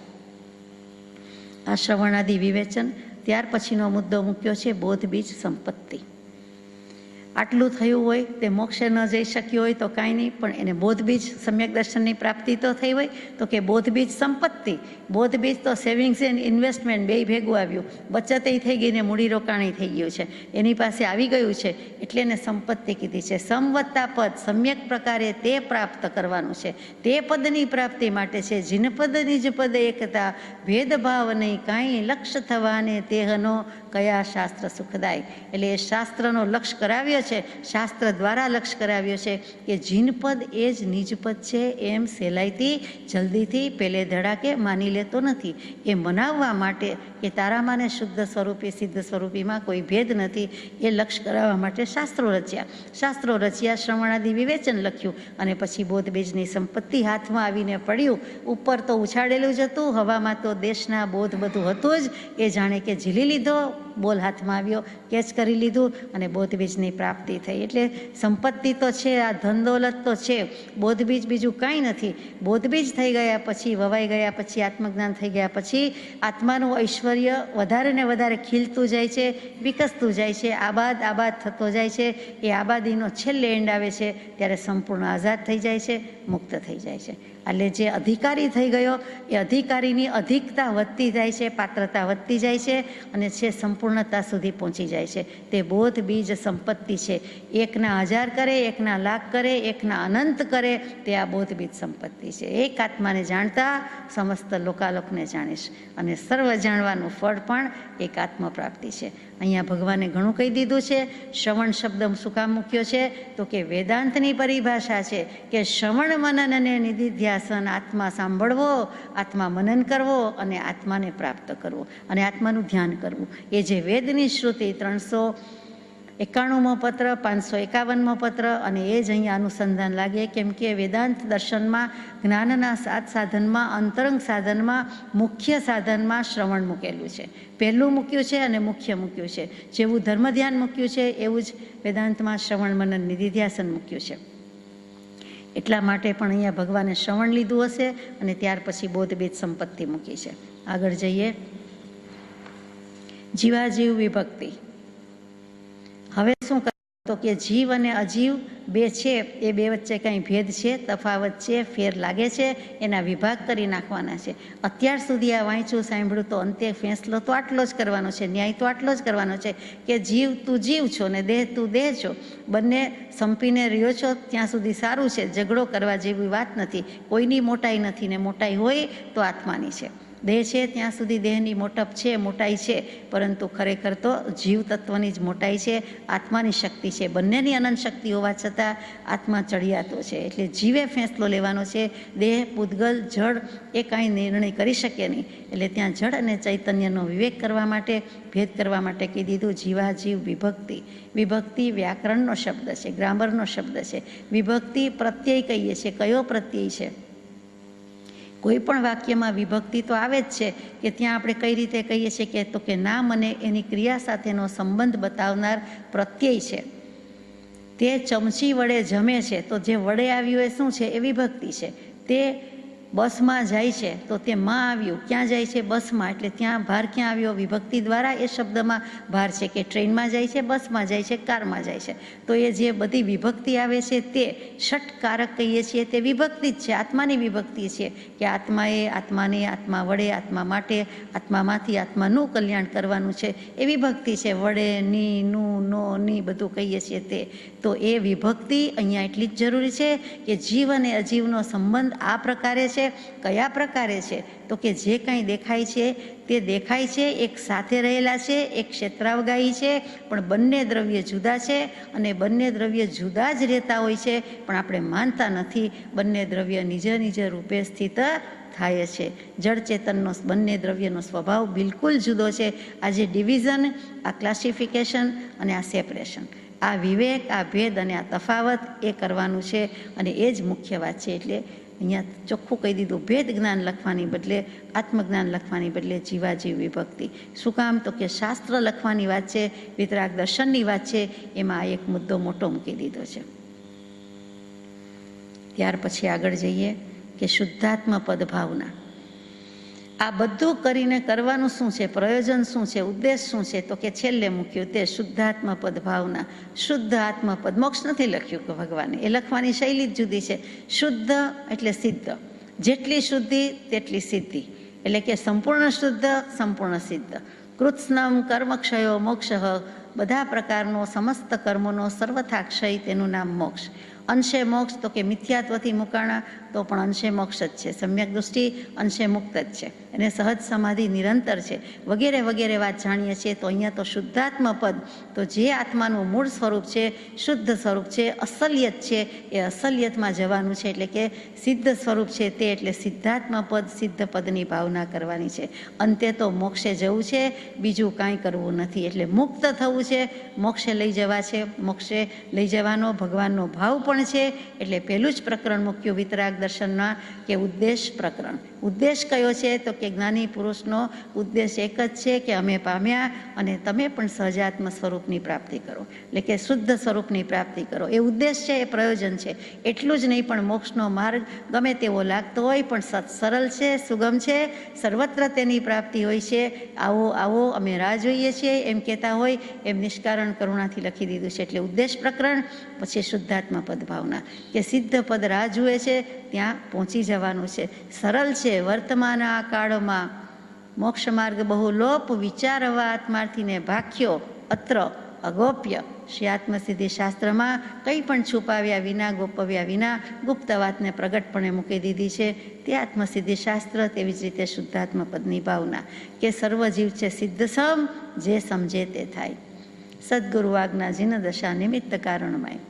આ શ્રવણાદિ વિવેચન. ત્યાર પછીનો મુદ્દો મૂક્યો છે બોધ બીજ સંપત્તિ. આટલું થયું હોય તે મોક્ષે ન જઈ શક્યું હોય તો કાંઈ નહીં, પણ એને બોધ બીજ સમ્યક દર્શનની પ્રાપ્તિ તો થઈ હોય, તો કે બોધ બીજ સંપત્તિ. બોધ બીજ તો સેવિંગ્સ એન્ડ ઇન્વેસ્ટમેન્ટ બે ભેગું આવ્યું, બચત થઈ ગઈ ને મૂડીરોકાણ થઈ ગયું છે, એની પાસે આવી ગયું છે, એટલે એને સંપત્તિ કીધી છે. સમવત્તા પદ સમ્યક પ્રકારે તે પ્રાપ્ત કરવાનું છે, તે પદની પ્રાપ્તિ માટે છે. જીન પદ નિજ પદ એકતા, ભેદભાવ નહીં કાંઈ લક્ષ્ય થવાને તેહનો કયા શાસ્ત્ર સુખદાય. એટલે એ શાસ્ત્રનો લક્ષ્ય કરાવ્યો છે, શાસ્ત્ર દ્વારા લક્ષ્ય કરાવ્યો છે કે જીનપદ એ જ નિજપદ છે, એમ સહેલાઈથી જલ્દીથી પેલે ધડાકે માની લેતો નથી. એ મનાવવા માટે કે તારામાંને શુદ્ધ સ્વરૂપી સિદ્ધ સ્વરૂપીમાં કોઈ ભેદ નથી, એ લક્ષ્ય કરાવવા માટે શાસ્ત્રો રચ્યા, શ્રવણાદિ વિવેચન લખ્યું, અને પછી બોધ બીજની સંપત્તિ હાથમાં આવીને પડ્યું. ઉપર તો ઉછાળેલું જ હતું, હવામાં તો દેશના બોધ બધું હતું જ, એ જાણે કે ઝીલી લીધો, બોલ હાથમાં આવ્યો, કેચ કરી લીધું, અને બોધ બીજની પ્રાપ્તિ થઈ. એટલે સંપત્તિ તો છે, આ ધન દોલત તો છે, બોધ બીજ બીજું કાંઈ નથી. બોધ બીજ થઈ ગયા પછી, વવાઈ ગયા પછી, આત્મજ્ઞાન થઈ ગયા પછી આત્માનું ઐશ્વર્ય વધારે ને વધારે ખીલતું જાય છે, વિકસતું જાય છે, આબાદ થતો જાય છે. એ આબાદીનો છેલ્લે એન્ડ આવે છે ત્યારે સંપૂર્ણ આઝાદ થઈ જાય છે, મુક્ત થઈ જાય છે. એટલે જે અધિકારી થઈ ગયો એ અધિકારીની અધિકતા વધતી જાય છે, પાત્રતા વધતી જાય છે, અને છે સંપૂર્ણતા સુધી પહોંચી જાય છે. તે બોધ બીજ સંપત્તિ છે. એકના 1000 કરે, એકના લાખ કરે, એકના અનંત કરે, તે આ બોધ બીજ સંપત્તિ છે. એક આત્માને જાણતા સમસ્ત લોકાલોકને જાણીશ, અને સર્વ જાણવાનું ફળ પણ એક આત્મપ્રાપ્તિ છે. અહીંયા ભગવાને ઘણું કહી દીધું છે. શ્રવણ શબ્દ શું કામ મૂક્યો છે, તો કે વેદાંતની પરિભાષા છે કે શ્રવણ મનન અને નિધિધ્યાસન, આત્મા સાંભળવો, આત્મા મનન કરવો, અને આત્માને પ્રાપ્ત કરવો, અને આત્માનું ધ્યાન કરવું. એ જે વેદની શ્રુતિ 391મો પત્ર, 551મો પત્ર, અને એ જ અહીંયા અનુસંધાન લાગે, કેમ કે વેદાંત દર્શનમાં જ્ઞાનના 7 સાધનમાં, અંતરંગ સાધનમાં, મુખ્ય સાધનમાં શ્રવણ મૂકેલું છે. પહેલું મૂક્યું છે અને મુખ્ય મૂક્યું છે. જેવું ધર્મ ધ્યાન મૂક્યું છે એવું જ વેદાંતમાં શ્રવણ મનન નિધિધ્યાસન મૂક્યું છે. એટલા માટે પણ અહીંયા ભગવાને શ્રવણ લીધું હશે, અને ત્યાર પછી બોધ બીજ સંપત્તિ મૂકી છે. આગળ જઈએ. જીવાજીવ વિભક્તિ. હવે શું તો કે જીવ અને અજીવ બે છે, એ બે વચ્ચે કંઈ ભેદ છે, તફાવત છે, ફેર લાગે છે, એના વિભાગ કરી નાખવાના છે. અત્યાર સુધી આ વાંચ્યું સાંભળ્યું તો અંતે ફેંસલો તો આટલો જ કરવાનો છે, ન્યાય તો આટલો જ કરવાનો છે કે જીવ તું જીવ છો ને દેહ તું દેહ છો, બંને સંપીને રહ્યો છો ત્યાં સુધી સારું છે. ઝઘડો કરવા જેવી વાત નથી. કોઈની મોટાઈ નથી, ને મોટાઈ હોય તો આત્માની છે. દેહ છે ત્યાં સુધી દેહની મોટપ છે, મોટાઈ છે, પરંતુ ખરેખર તો જીવ તત્વની જ મોટાઈ છે, આત્માની શક્તિ છે. બંનેની અનંત શક્તિ હોવા છતાં આત્મા ચડિયાતો છે. એટલે જીવે ફેંસલો લેવાનો છે. દેહ, પૂતગલ, જળ એ કાંઈ નિર્ણય કરી શકે નહીં. એટલે ત્યાં જળ અને ચૈતન્યનો વિવેક કરવા માટે, ભેદ કરવા માટે કહી દીધું. જીવાજીવ વિભક્તિ. વિભક્તિ વ્યાકરણનો શબ્દ છે, ગ્રામરનો શબ્દ છે. વિભક્તિ પ્રત્યય કહીએ છીએ. કયો પ્રત્યય છે? કોઈ પણ વાક્યમાં વિભક્તિ તો આવે જ છે, કે ત્યાં આપણે કઈ રીતે કહીએ છીએ કે તો કે નામ અને એની ક્રિયા સાથેનો સંબંધ બતાવનાર પ્રત્યય છે. તે ચમચી વડે જમે છે, તો જે વડે આવ્યું એ શું છે? એ વિભક્તિ છે. તે બસમાં જાય છે, તો તે માં આવ્યું, ક્યાં જાય છે? બસમાં. એટલે ત્યાં ભાર ક્યાં આવ્યો? વિભક્તિ દ્વારા એ શબ્દમાં ભાર છે, કે ટ્રેનમાં જાય છે, બસમાં જાય છે, કારમાં જાય છે. તો એ જે બધી વિભક્તિ આવે છે તે ષટકારક કહીએ છીએ, તે વિભક્તિ જ છે, આત્માની વિભક્તિ છે, કે આત્માએ, આત્માને, આત્મા વડે, આત્મા માટે, આત્મામાંથી આત્માનું કલ્યાણ કરવાનું છે, એ વિભક્તિ છે. વડે, ની, નું, નો, ની બધું કહીએ છીએ તે. તો એ વિભક્તિ અહીંયા એટલી જ જરૂરી છે કે જીવ અને અજીવનો સંબંધ આ પ્રકારે છે છે. કયા પ્રકારે છે? તો કે જે કંઈ દેખાય છે તે દેખાય છે, એક સાથે રહેલા છે, એક ક્ષેત્રાવગાહી છે, પણ બંને દ્રવ્ય જુદા છે અને બંને દ્રવ્ય જુદા જ રહેતા હોય છે, પણ આપણે માનતા નથી. બંને દ્રવ્ય નિજ નિજ રૂપે સ્થિત થાય છે. જળ ચેતનનો બંને દ્રવ્યનો સ્વભાવ બિલકુલ જુદો છે. આ જે ડિવિઝન, આ ક્લાસિફિકેશન અને આ સેપરેશન, આ વિવેક, આ ભેદ અને આ તફાવત એ કરવાનું છે અને એ જ મુખ્ય વાત છે. એટલે અહીંયા ચોખ્ખું કહી દીધું, ભેદ જ્ઞાન લખવાની બદલે, આત્મજ્ઞાન લખવાની બદલે જીવાજીવ વિભક્તિ. શું કામ? તો કે શાસ્ત્ર લખવાની વાત છે, વિતરાગ દર્શનની વાત છે, એમાં આ એક મુદ્દો મોટો મૂકી દીધો છે. ત્યાર પછી આગળ જઈએ કે શુદ્ધાત્મ પદ ભાવના. આ બધું કરીને કરવાનું શું છે, પ્રયોજન શું છે, ઉદ્દેશ શું છે? તો કે છેલ્લે મૂક્યું તે શુદ્ધાત્મ પદ ભાવના. શુદ્ધ આત્મપદ, મોક્ષ નથી લખ્યું કે ભગવાને, એ લખવાની શૈલી જ જુદી છે. શુદ્ધ એટલે સિદ્ધ, જેટલી શુદ્ધિ તેટલી સિદ્ધિ, એટલે કે સંપૂર્ણ શુદ્ધ, સંપૂર્ણ સિદ્ધ. કૃત્સ્નમ કર્મક્ષયો મોક્ષ, બધા પ્રકારનો સમસ્ત કર્મોનો સર્વથા ક્ષય, તેનું નામ મોક્ષ. અંશે મોક્ષ તો કે મિથ્યાત્વથી મુકાણા તો પણ અંશે મોક્ષ જ છે, સમ્યક દૃષ્ટિ અંશે મુક્ત જ છે, અને સહજ સમાધિ નિરંતર છે, વગેરે વગેરે વાત જાણીએ છીએ. તો અહીંયા તો શુદ્ધાત્મ પદ, તો જે આત્માનું મૂળ સ્વરૂપ છે, શુદ્ધ સ્વરૂપ છે, અસલિયત છે, એ અસલિયતમાં જવાનું છે. એટલે કે સિદ્ધ સ્વરૂપ છે તે, એટલે સિદ્ધાત્મ પદ, સિદ્ધ પદની ભાવના કરવાની છે. અંતે તો મોક્ષે જવું છે, બીજું કાંઈ કરવું નથી. એટલે મુક્ત થવું છે, મોક્ષે લઈ જવા છે, મોક્ષે લઈ જવાનો ભગવાનનો ભાવ પણ છે. એટલે પહેલું જ પ્રકરણ મૂક્યું વિતરાગ દર્શનના કે ઉદ્દેશ પ્રકરણ. ઉદ્દેશ કયો છે? તો કે જ્ઞાની પુરુષનો ઉદ્દેશ એક જ છે કે અમે પામ્યા અને તમે પણ સહજાત્મ સ્વરૂપની પ્રાપ્તિ કરો, એટલે કે શુદ્ધ સ્વરૂપની પ્રાપ્તિ કરો. એ ઉદ્દેશ છે, એ પ્રયોજન છે. એટલું જ નહીં, પણ મોક્ષનો માર્ગ ગમે તેવો લાગતો હોય પણ સરળ છે, સુગમ છે, સર્વત્ર તેની પ્રાપ્તિ હોય છે. આવો આવો અમે રાહ જોઈએ છીએ એમ કહેતા હોય એમ નિષ્કારણ કરુણાથી લખી દીધું છે. એટલે ઉદ્દેશ પ્રકરણ, પછી શુદ્ધાત્મ પદ ભાવના, કે સિદ્ધ પદ રાહ જુએ છે, ત્યાં પહોંચી જવાનું છે. સરળ છે. વર્તમાન આ કાળમાં મોક્ષ માર્ગ બહુ લોપ, વિચારવા આત્માર્થીને ભાખ્યો અત્ર અગોપ્ય. શ્રી આત્મસિદ્ધિ શાસ્ત્રમાં કંઈ પણ છુપાવ્યા વિના, ગોપવ્યા વિના ગુપ્ત વાતને પ્રગટપણે મૂકી દીધી છે. તે આત્મસિદ્ધિ શાસ્ત્ર. તેવી જ રીતે શુદ્ધાત્મ પદની ભાવના, કે સર્વજીવ છે સિદ્ધ સમ, જે સમજે તે થાય. સદગુરુ આજ્ઞા જીન દશા નિમિત્ત કારણમય.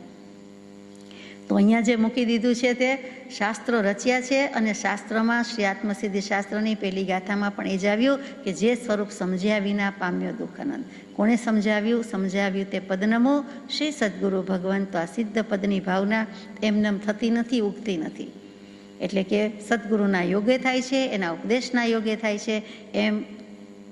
તો અહીંયા જે મૂકી દીધું છે તે શાસ્ત્રો રચ્યા છે, અને શાસ્ત્રમાં શ્રી આત્મસિદ્ધિ શાસ્ત્રની પહેલી ગાથામાં પણ એ જ આવ્યું કે જે સ્વરૂપ સમજ્યા વિના પામ્યો દુઃખનંદ. કોણે સમજાવ્યું? સમજાવ્યું તે પદનમો શ્રી સદગુરુ ભગવાન. તો આ સિદ્ધ પદની ભાવના એમનેમ થતી નથી, ઉગતી નથી. એટલે કે સદગુરુના યોગે થાય છે, એના ઉપદેશના યોગે થાય છે. એમ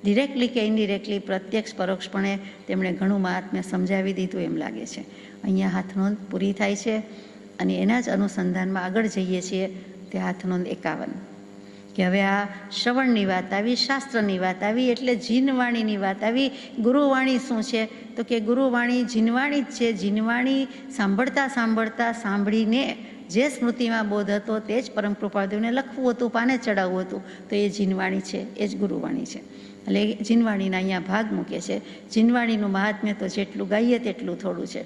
ડિરેક્ટલી કે ઇનડિરેક્ટલી, પ્રત્યક્ષ પરોક્ષપણે તેમણે ઘણું મહાત્મ્ય સમજાવી દીધું એમ લાગે છે. અહીંયા હાથનોંધ પૂરી થાય છે અને એના જ અનુસંધાનમાં આગળ જઈએ છીએ. તે હાથનોંધ 51, કે હવે આ શ્રવણની વાત આવી, શાસ્ત્રની વાત આવી, એટલે જીનવાણીની વાત આવી. ગુરુવાણી શું છે? તો કે ગુરુવાણી જીનવાણી જ છે. જીનવાણી સાંભળતા સાંભળતા, સાંભળીને જે સ્મૃતિમાં બોધ હતો તે જ પરમ કૃપાદેવને લખવું હતું, પાને ચડાવવું હતું, તો એ જીનવાણી છે, એ જ ગુરુવાણી છે. એટલે જીનવાણીના અહીંયા ભાગ મૂકે છે. જીનવાણીનું મહાત્મ્ય તો જેટલું ગાઈએ તેટલું થોડું છે.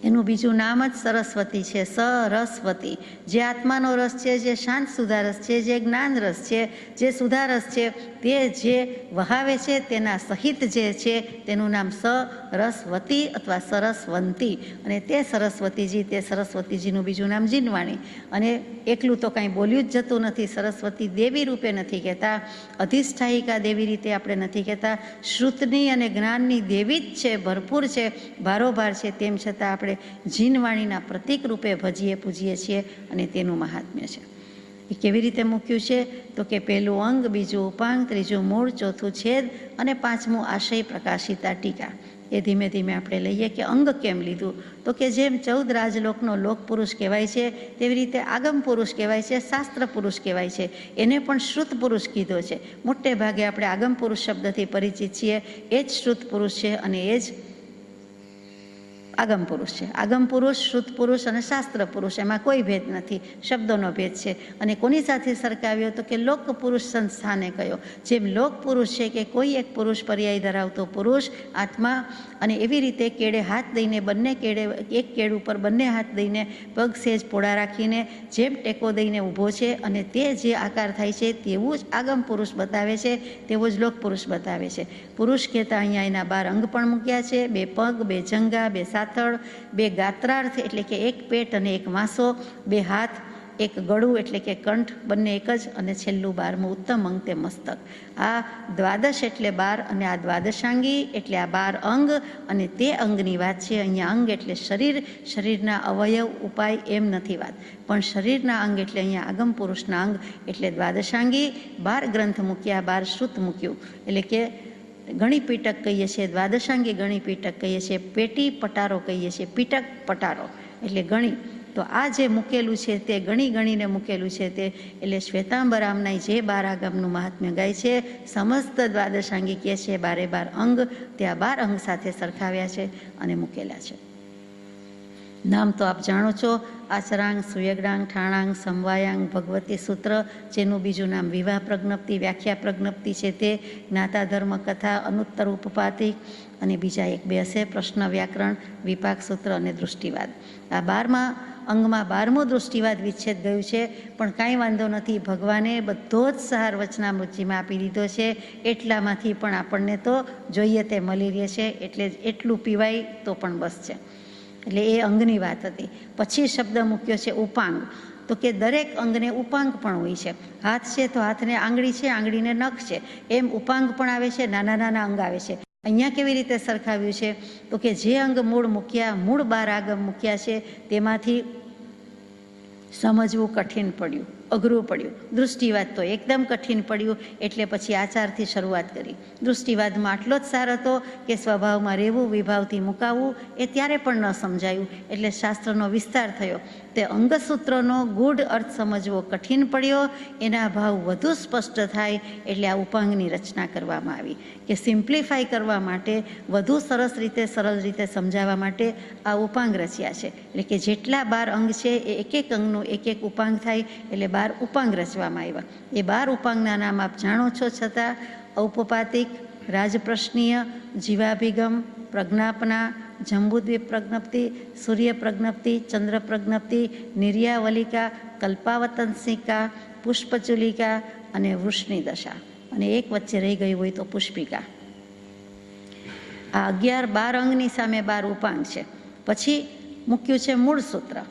એનું બીજું નામ જ સરસ્વતી છે, સરસ્વતી. જે આત્માનો રસ છે, જે શાંત સુધારસ છે, જે જ્ઞાન રસ છે, જે સુધારસ છે, તે જે વહાવે છે તેના સહિત જે છે તેનું નામ સરસ્વતી અથવા સરસ્વંતી. અને તે સરસ્વતીજી, તે સરસ્વતીજીનું બીજું નામ જીનવાણી. અને એકલું તો કાંઈ બોલ્યું જ જતું નથી. સરસ્વતી દેવી રૂપે નથી કહેતા, અધિષ્ઠાયિકા દેવી રીતે આપણે નથી કહેતા, શ્રુતની અને જ્ઞાનની દેવી જ છે, ભરપૂર છે, ભારોભાર છે. તેમ છતાં આપણે જીનવાણીના પ્રતીક રૂપે ભજીએ પૂજીએ છીએ, અને તેનું મહાત્મ્ય છે. એ કેવી રીતે મૂક્યું છે? તો કે પહેલું અંગ, બીજું ઉપાંગ, ત્રીજું મૂળ, ચોથું છેદ અને પાંચમું આશય પ્રકાશિતા ટીકા. એ ધીમે ધીમે આપણે લઈએ કે અંગ કેમ લીધું? તો કે જેમ 14 રાજલોકનો લોક પુરુષ કહેવાય છે, તેવી રીતે આગમ પુરુષ કહેવાય છે, શાસ્ત્ર પુરુષ કહેવાય છે. એને પણ શ્રુત પુરુષ કીધો છે. મોટે ભાગે આપણે આગમ પુરુષ શબ્દથી પરિચિત છીએ. એ જ શ્રુત પુરુષ છે અને એ જ આગમ પુરુષ છે. આગમ પુરુષ, શ્રુત પુરુષ અને શાસ્ત્ર પુરુષ, એમાં કોઈ ભેદ નથી, શબ્દોનો ભેદ છે. અને કોની સાથે સરખાવ્યો તો કે લોક પુરુષ સંસ્થાને કયો. જેમ લોક પુરુષ છે કે કોઈ એક પુરુષ પર્યાય ધરાવતો પુરુષ આત્મા, અને એવી રીતે કેળે હાથ દઈને બંને કેળે એક કેળ ઉપર બંને હાથ દઈને પગ સેજ પોળા રાખીને જેમ ટેકો દઈને ઊભો છે અને તે જે આકાર થાય છે તેવું જ આગમ પુરુષ બતાવે છે, તેવો જ લોક પુરુષ બતાવે છે. પુરુષ કહેતા અહીંયા એના 12 અંગ પણ મૂક્યા છે, 2 પગ, 2 જંઘા, 2 સાથળ, 2 ગાત્રાર્થ એટલે કે એક પેટ અને એક માસો, 2 હાથ, એક ગળું એટલે કે કંઠ, બંને એક જ, અને છેલ્લું 12મું ઉત્તમ અંગ તે મસ્તક. આ દ્વાદશ એટલે 12 અને આ દ્વાદશાંગી એટલે આ 12 અંગ, અને તે અંગની વાત છે અહીંયા. અંગ એટલે શરીર, શરીરના અવયવ ઉપાય એમ નથી વાત, પણ શરીરના અંગ એટલે અહીંયા આગમ પુરુષના અંગ એટલે દ્વાદશાંગી. 12 ગ્રંથ મૂક્યા, 12 શ્રુત મૂક્યું, એટલે કે ગણી પીટક કહીએ છીએ, દ્વાદશાંગી ગણી પીટક કહીએ છીએ, પેટી પટારો કહીએ છીએ, પીટક પટારો એટલે ગણી. તો આ જે મૂકેલું છે તે ગણી ગણીને મૂકેલું છે તે, એટલે શ્વેતાંબરામના જે 12 આગમનું મહાત્મ્ય ગાય છે, સમસ્ત દ્વાદશાંગી કહે છે 12 અંગ, તે આ 12 અંગ સાથે સરખાવ્યા છે અને મૂકેલા છે. નામ તો આપ જાણો છો, આચરાંગ, સુયગડાંગ, ઠાણાંગ, સમવાયાંગ, ભગવતી સૂત્ર, જેનું બીજું નામ વિવાહ પ્રજ્ઞપ્તિ, વ્યાખ્યા પ્રજ્ઞપ્તિ છે તે, જ્ઞાતા ધર્મ કથા, અનુત્તર ઉપપાતિક, અને બીજા 1-2 હશે, પ્રશ્ન વ્યાકરણ, વિપાક સૂત્ર અને દૃષ્ટિવાદ. આ 12મા અંગમાં 12મું દૃષ્ટિવાદ વિચ્છેદ ગયું છે, પણ કાંઈ વાંધો નથી, ભગવાને બધો જ સહાર વચનામૃતજીમાં આપી દીધો છે, એટલામાંથી પણ આપણને તો જોઈએ તે મળી રહે છે, એટલે એટલું પીવાય તો પણ બસ છે. એટલે એ અંગની વાત હતી. પછી શબ્દ મૂક્યો છે ઉપાંગ, તો કે દરેક અંગને ઉપાંગ પણ હોય છે. હાથ છે તો હાથને આંગળી છે, આંગળીને નખ છે, એમ ઉપાંગ પણ આવે છે, નાના નાના અંગ આવે છે. અહીંયા કેવી રીતે સરખાવ્યું છે તો કે જે અંગ મૂળ મૂક્યા, મૂળ 12 આગમ મૂક્યા છે, તેમાંથી સમજવું કઠિન પડ્યું, અઘરું પડ્યું. દૃષ્ટિવાદ તો એકદમ કઠિન પડ્યું, એટલે પછી આચારથી શરૂઆત કરી. દૃષ્ટિવાદમાં આટલો જ સાર હતો કે સ્વભાવમાં રહેવું, વિભાવથી મુકાવવું, એ ત્યારે પણ ન સમજાયું, એટલે શાસ્ત્રનો વિસ્તાર થયો. તે અંગસૂત્રોનો ગૂઢ અર્થ સમજવો કઠિન પડ્યો, એના ભાવ વધુ સ્પષ્ટ થાય એટલે આ ઉપાંગની રચના કરવામાં આવી, કે સિમ્પ્લિફાય કરવા માટે, વધુ સરસ રીતે, સરળ રીતે સમજાવવા માટે આ ઉપાંગ રચ્યા છે. એટલે કે જેટલા 12 અંગ છે એ એક એક અંગનું એક એક ઉપાંગ થાય, એટલે 12 ઉપાંગ રચવામાં આવ્યા. એ 12 ઉપાંગના નામ આપ જાણો છો, છતાં ઔપપાતિક, રાજપ્રશ્નીય, જીવાભિગમ, પ્રજ્ઞાપના, જંબુદ્વીપ પ્રજ્ઞપ્તિ, સૂર્ય પ્રજ્ઞપ્તિ, ચંદ્ર પ્રજ્ઞપ્તિ, નિર્યાવલિકા, કલ્પાવતંસિકા, પુષ્પચુલિકા અને વૃષની દશા, અને એક વચ્ચે રહી ગઈ હોય તો પુષ્પિકા. આ 11-12 અંગની સામે 12 ઉપાંગ છે. પછી મૂક્યું છે મૂળ સૂત્ર.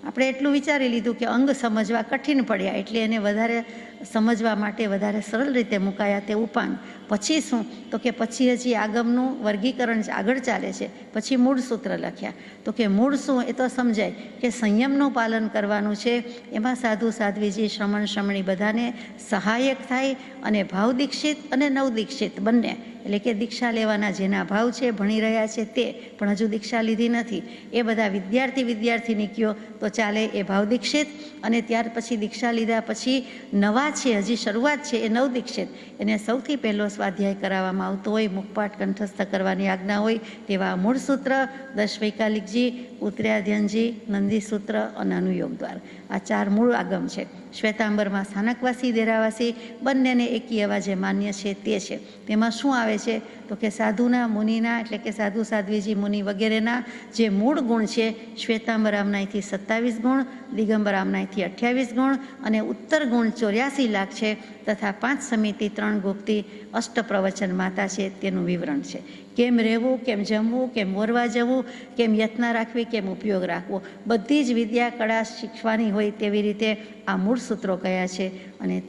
આપણે એટલું વિચારી લીધું કે અંગ સમજવા કઠિન પડ્યા, એટલે એને વધારે સમજવા માટે વધારે સરળ રીતે મુકાયા તે ઉપાંગ. પછી શું તો કે પછી હજી આગમનું વર્ગીકરણ આગળ ચાલે છે. પછી મૂળ સૂત્ર લખ્યા, તો કે મૂળ શું એ તો સમજાય કે સંયમનું પાલન કરવાનું છે, એમાં સાધુ સાધ્વીજી, શ્રમણ શ્રમણી બધાને સહાયક થાય, અને ભાવ દીક્ષિત અને નવ દીક્ષિત બંને, એટલે કે દીક્ષા લેવાના જેના ભાવ છે, ભણી રહ્યા છે તે, પણ હજુ દીક્ષા લીધી નથી, એ બધા વિદ્યાર્થી કયો તો ચાલે, એ ભાવ દીક્ષિત. અને ત્યાર પછી દીક્ષા લીધા પછી નવા છે, હજી શરૂઆત છે, એ નવ દીક્ષિત, એને સૌથી પહેલો સ્વાધ્યાય કરાવવામાં આવતો હોય, મુખપાઠ કંઠસ્થ કરવાની આજ્ઞા હોય, તેવા મૂળ સૂત્ર, દશ વૈકાલિકજી, ઉત્તરાધ્યનજી, નંદી સૂત્ર અને અનુયોગ દ્વાર, આ 4 મૂળ આગમ છે. શ્વેતાંબરમાં સ્થાનકવાસી, દેરાવાસી બંનેને એકી એવા જે માન્ય છે તે છે. તેમાં શું આવે છે તો કે સાધુના, મુનિના, એટલે કે સાધુ સાધ્વીજી, મુનિ વગેરેના જે મૂળ ગુણ છે, શ્વેતાંબરામનાયથી 27 ગુણ, દિગંબરામનાયથી 28 ગુણ, અને ઉત્તર ગુણ 84 લાખ છે, તથા 5 સમિતિ, 3 ગુપ્તિ, અષ્ટ પ્રવચન માતા છે, તેનું વિવરણ છે. કેમ રહેવું, કેમ જમવું, કેમ ઓરવા જવું, કેમ યત્ના રાખવી, કેમ ઉપયોગ રાખવો, બધી જ વિદ્યા કળા શીખવાની હોય તેવી રીતે આ મૂળ સૂત્રો કયા છે, અને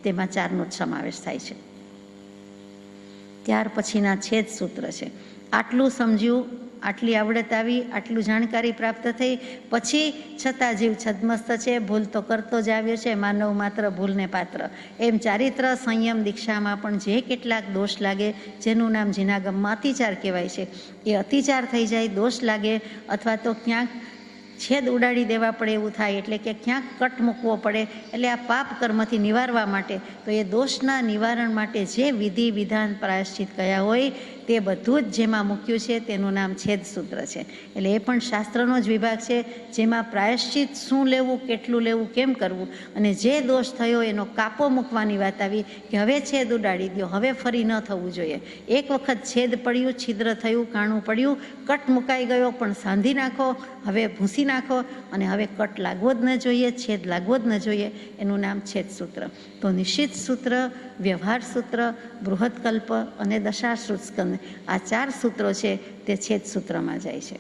તેમાં 4નો જ સમાવેશ થાય છે. ત્યાર પછીના છેદ સૂત્ર છે. આટલું સમજ્યું, આટલી આવડત આવી, આટલું જાણકારી પ્રાપ્ત થઈ, પછી છતાં જીવ છદ્મસ્ત છે, ભૂલ તો કરતો જ આવ્યો છે, માનવ માત્ર ભૂલને પાત્ર. એમ ચારિત્ર સંયમ દીક્ષામાં પણ જે કેટલાક દોષ લાગે, જેનું નામ જીનાગમમાં અતિચાર કહેવાય છે, એ અતિચાર થઈ જાય, દોષ લાગે, અથવા તો ક્યાંક છેદ ઉડાડી દેવા પડે એવું થાય, એટલે કે ક્યાંક કટ મૂકવો પડે, એટલે આ પાપ કર્મથી નિવારવા માટે, તો એ દોષના નિવારણ માટે જે વિધિ વિધાન પ્રાયશ્ચિત કયા હોય તે બધું જ જેમાં મૂક્યું છે તેનું નામ છેદસૂત્ર છે. એટલે એ પણ શાસ્ત્રનો જ વિભાગ છે, જેમાં પ્રાયશ્ચિત શું લેવું, કેટલું લેવું, કેમ કરવું, અને જે દોષ થયો એનો કાપો મૂકવાની વાત આવી કે હવે છેદ ઉડાડી દો, હવે ફરી ન થવું જોઈએ. એક વખત છેદ પડ્યું, છિદ્ર થયું, કાણું પડ્યું, કટ મુકાઈ ગયો, પણ સાંધી નાખો, હવે ભૂંસી નાખો, અને હવે કટ લાગવો જ ન જોઈએ, છેદ લાગવો જ ન જોઈએ. એનું નામ છેદસૂત્ર. તો નિશ્ચિત સૂત્ર, વ્યવહાર સૂત્ર, બૃહત્કલ્પ અને દશાશ્રુત સ્કંદ, આ 4 સૂત્રો છે તે છેદસૂત્રમાં જાય છે.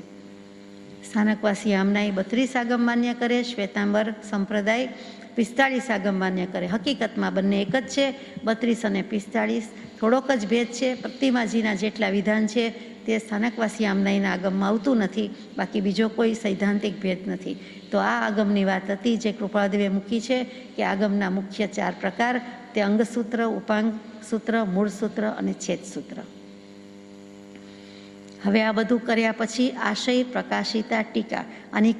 સ્થાનકવાસી આમનાઈ 32 આગમ માન્ય કરે, શ્વેતાંબર સંપ્રદાય 45 આગમ માન્ય કરે. હકીકતમાં બંને એક જ છે, 32 અને 45. થોડોક જ ભેદ છે. પ્રતિમાજીના જેટલા વિધાન છે તે સ્થાનકવાસી આમનાઈના આગમમાં આવતું નથી, બાકી બીજો કોઈ સૈદ્ધાંતિક ભેદ નથી. તો આ આગમની વાત હતી જે કૃપાળદેવે મૂકી છે કે આગમના મુખ્ય 4 પ્રકાર, તે અંગસૂત્ર, ઉપાંગ સૂત્ર, મૂળ સૂત્ર અને છેદસૂત્ર. હવે આ બધું કર્યા પછી આશય, પ્રકાશિતા, ટીકા, આની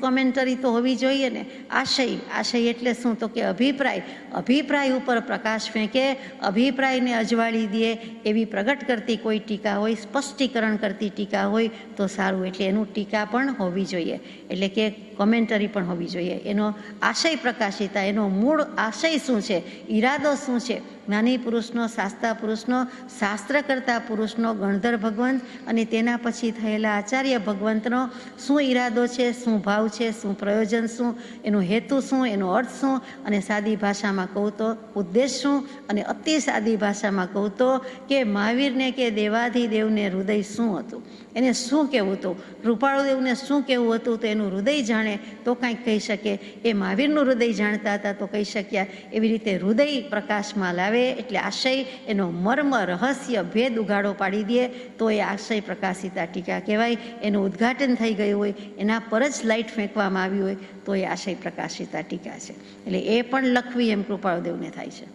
કોમેન્ટરી તો હોવી જોઈએ ને. આશય એટલે શું? તો કે અભિપ્રાય ઉપર પ્રકાશ ફેંકે, અભિપ્રાયને અજવાળી દે એવી પ્રગટ કરતી કોઈ ટીકા હોય, સ્પષ્ટીકરણ કરતી ટીકા હોય તો સારું. એટલે એનું ટીકા પણ હોવી જોઈએ, એટલે કે કોમેન્ટરી પણ હોવી જોઈએ. એનો આશય પ્રકાશિતા, એનો મૂળ આશય શું છે, ઈરાદો શું છે, જ્ઞાની પુરુષનો, શાસ્તા પુરુષનો, શાસ્ત્ર કરતા પુરુષનો, ગણધર ભગવંત અને તેના પછી થયેલા આચાર્ય ભગવંતનો શું ઈરાદો છે, શું ભાવ છે, શું પ્રયોજન, શું એનો હેતુ, શું એનો અર્થ શું, અને સાદી ભાષામાં કહું તો ઉદ્દેશ શું, અને અતિ સાદી ભાષામાં કહું તો કે મહાવીરને કે દેવાધિદેવને હૃદય શું હતું, એને શું કહેવું હતું, કૃપાળુદેવને શું કહેવું હતું, તો એનું હૃદય જાણે તો કાંઈક કહી શકે. એ મહાવીરનું હૃદય જાણતા હતા તો કહી શક્યા. એવી રીતે હૃદય પ્રકાશમાં લાવે, એટલે આશય, એનો મર્મ, રહસ્ય, ભેદ ઉઘાડો પાડી દે તો એ આશય પ્રકાશિતા ટીકા કહેવાય. એનું ઉદ્ઘાટન થઈ ગયું હોય, એના પર જ લાઇટ ફેંકવામાં આવી હોય તો એ આશય પ્રકાશિતા ટીકા છે. એટલે એ પણ લખવી એમ કૃપાળુદેવને થાય છે.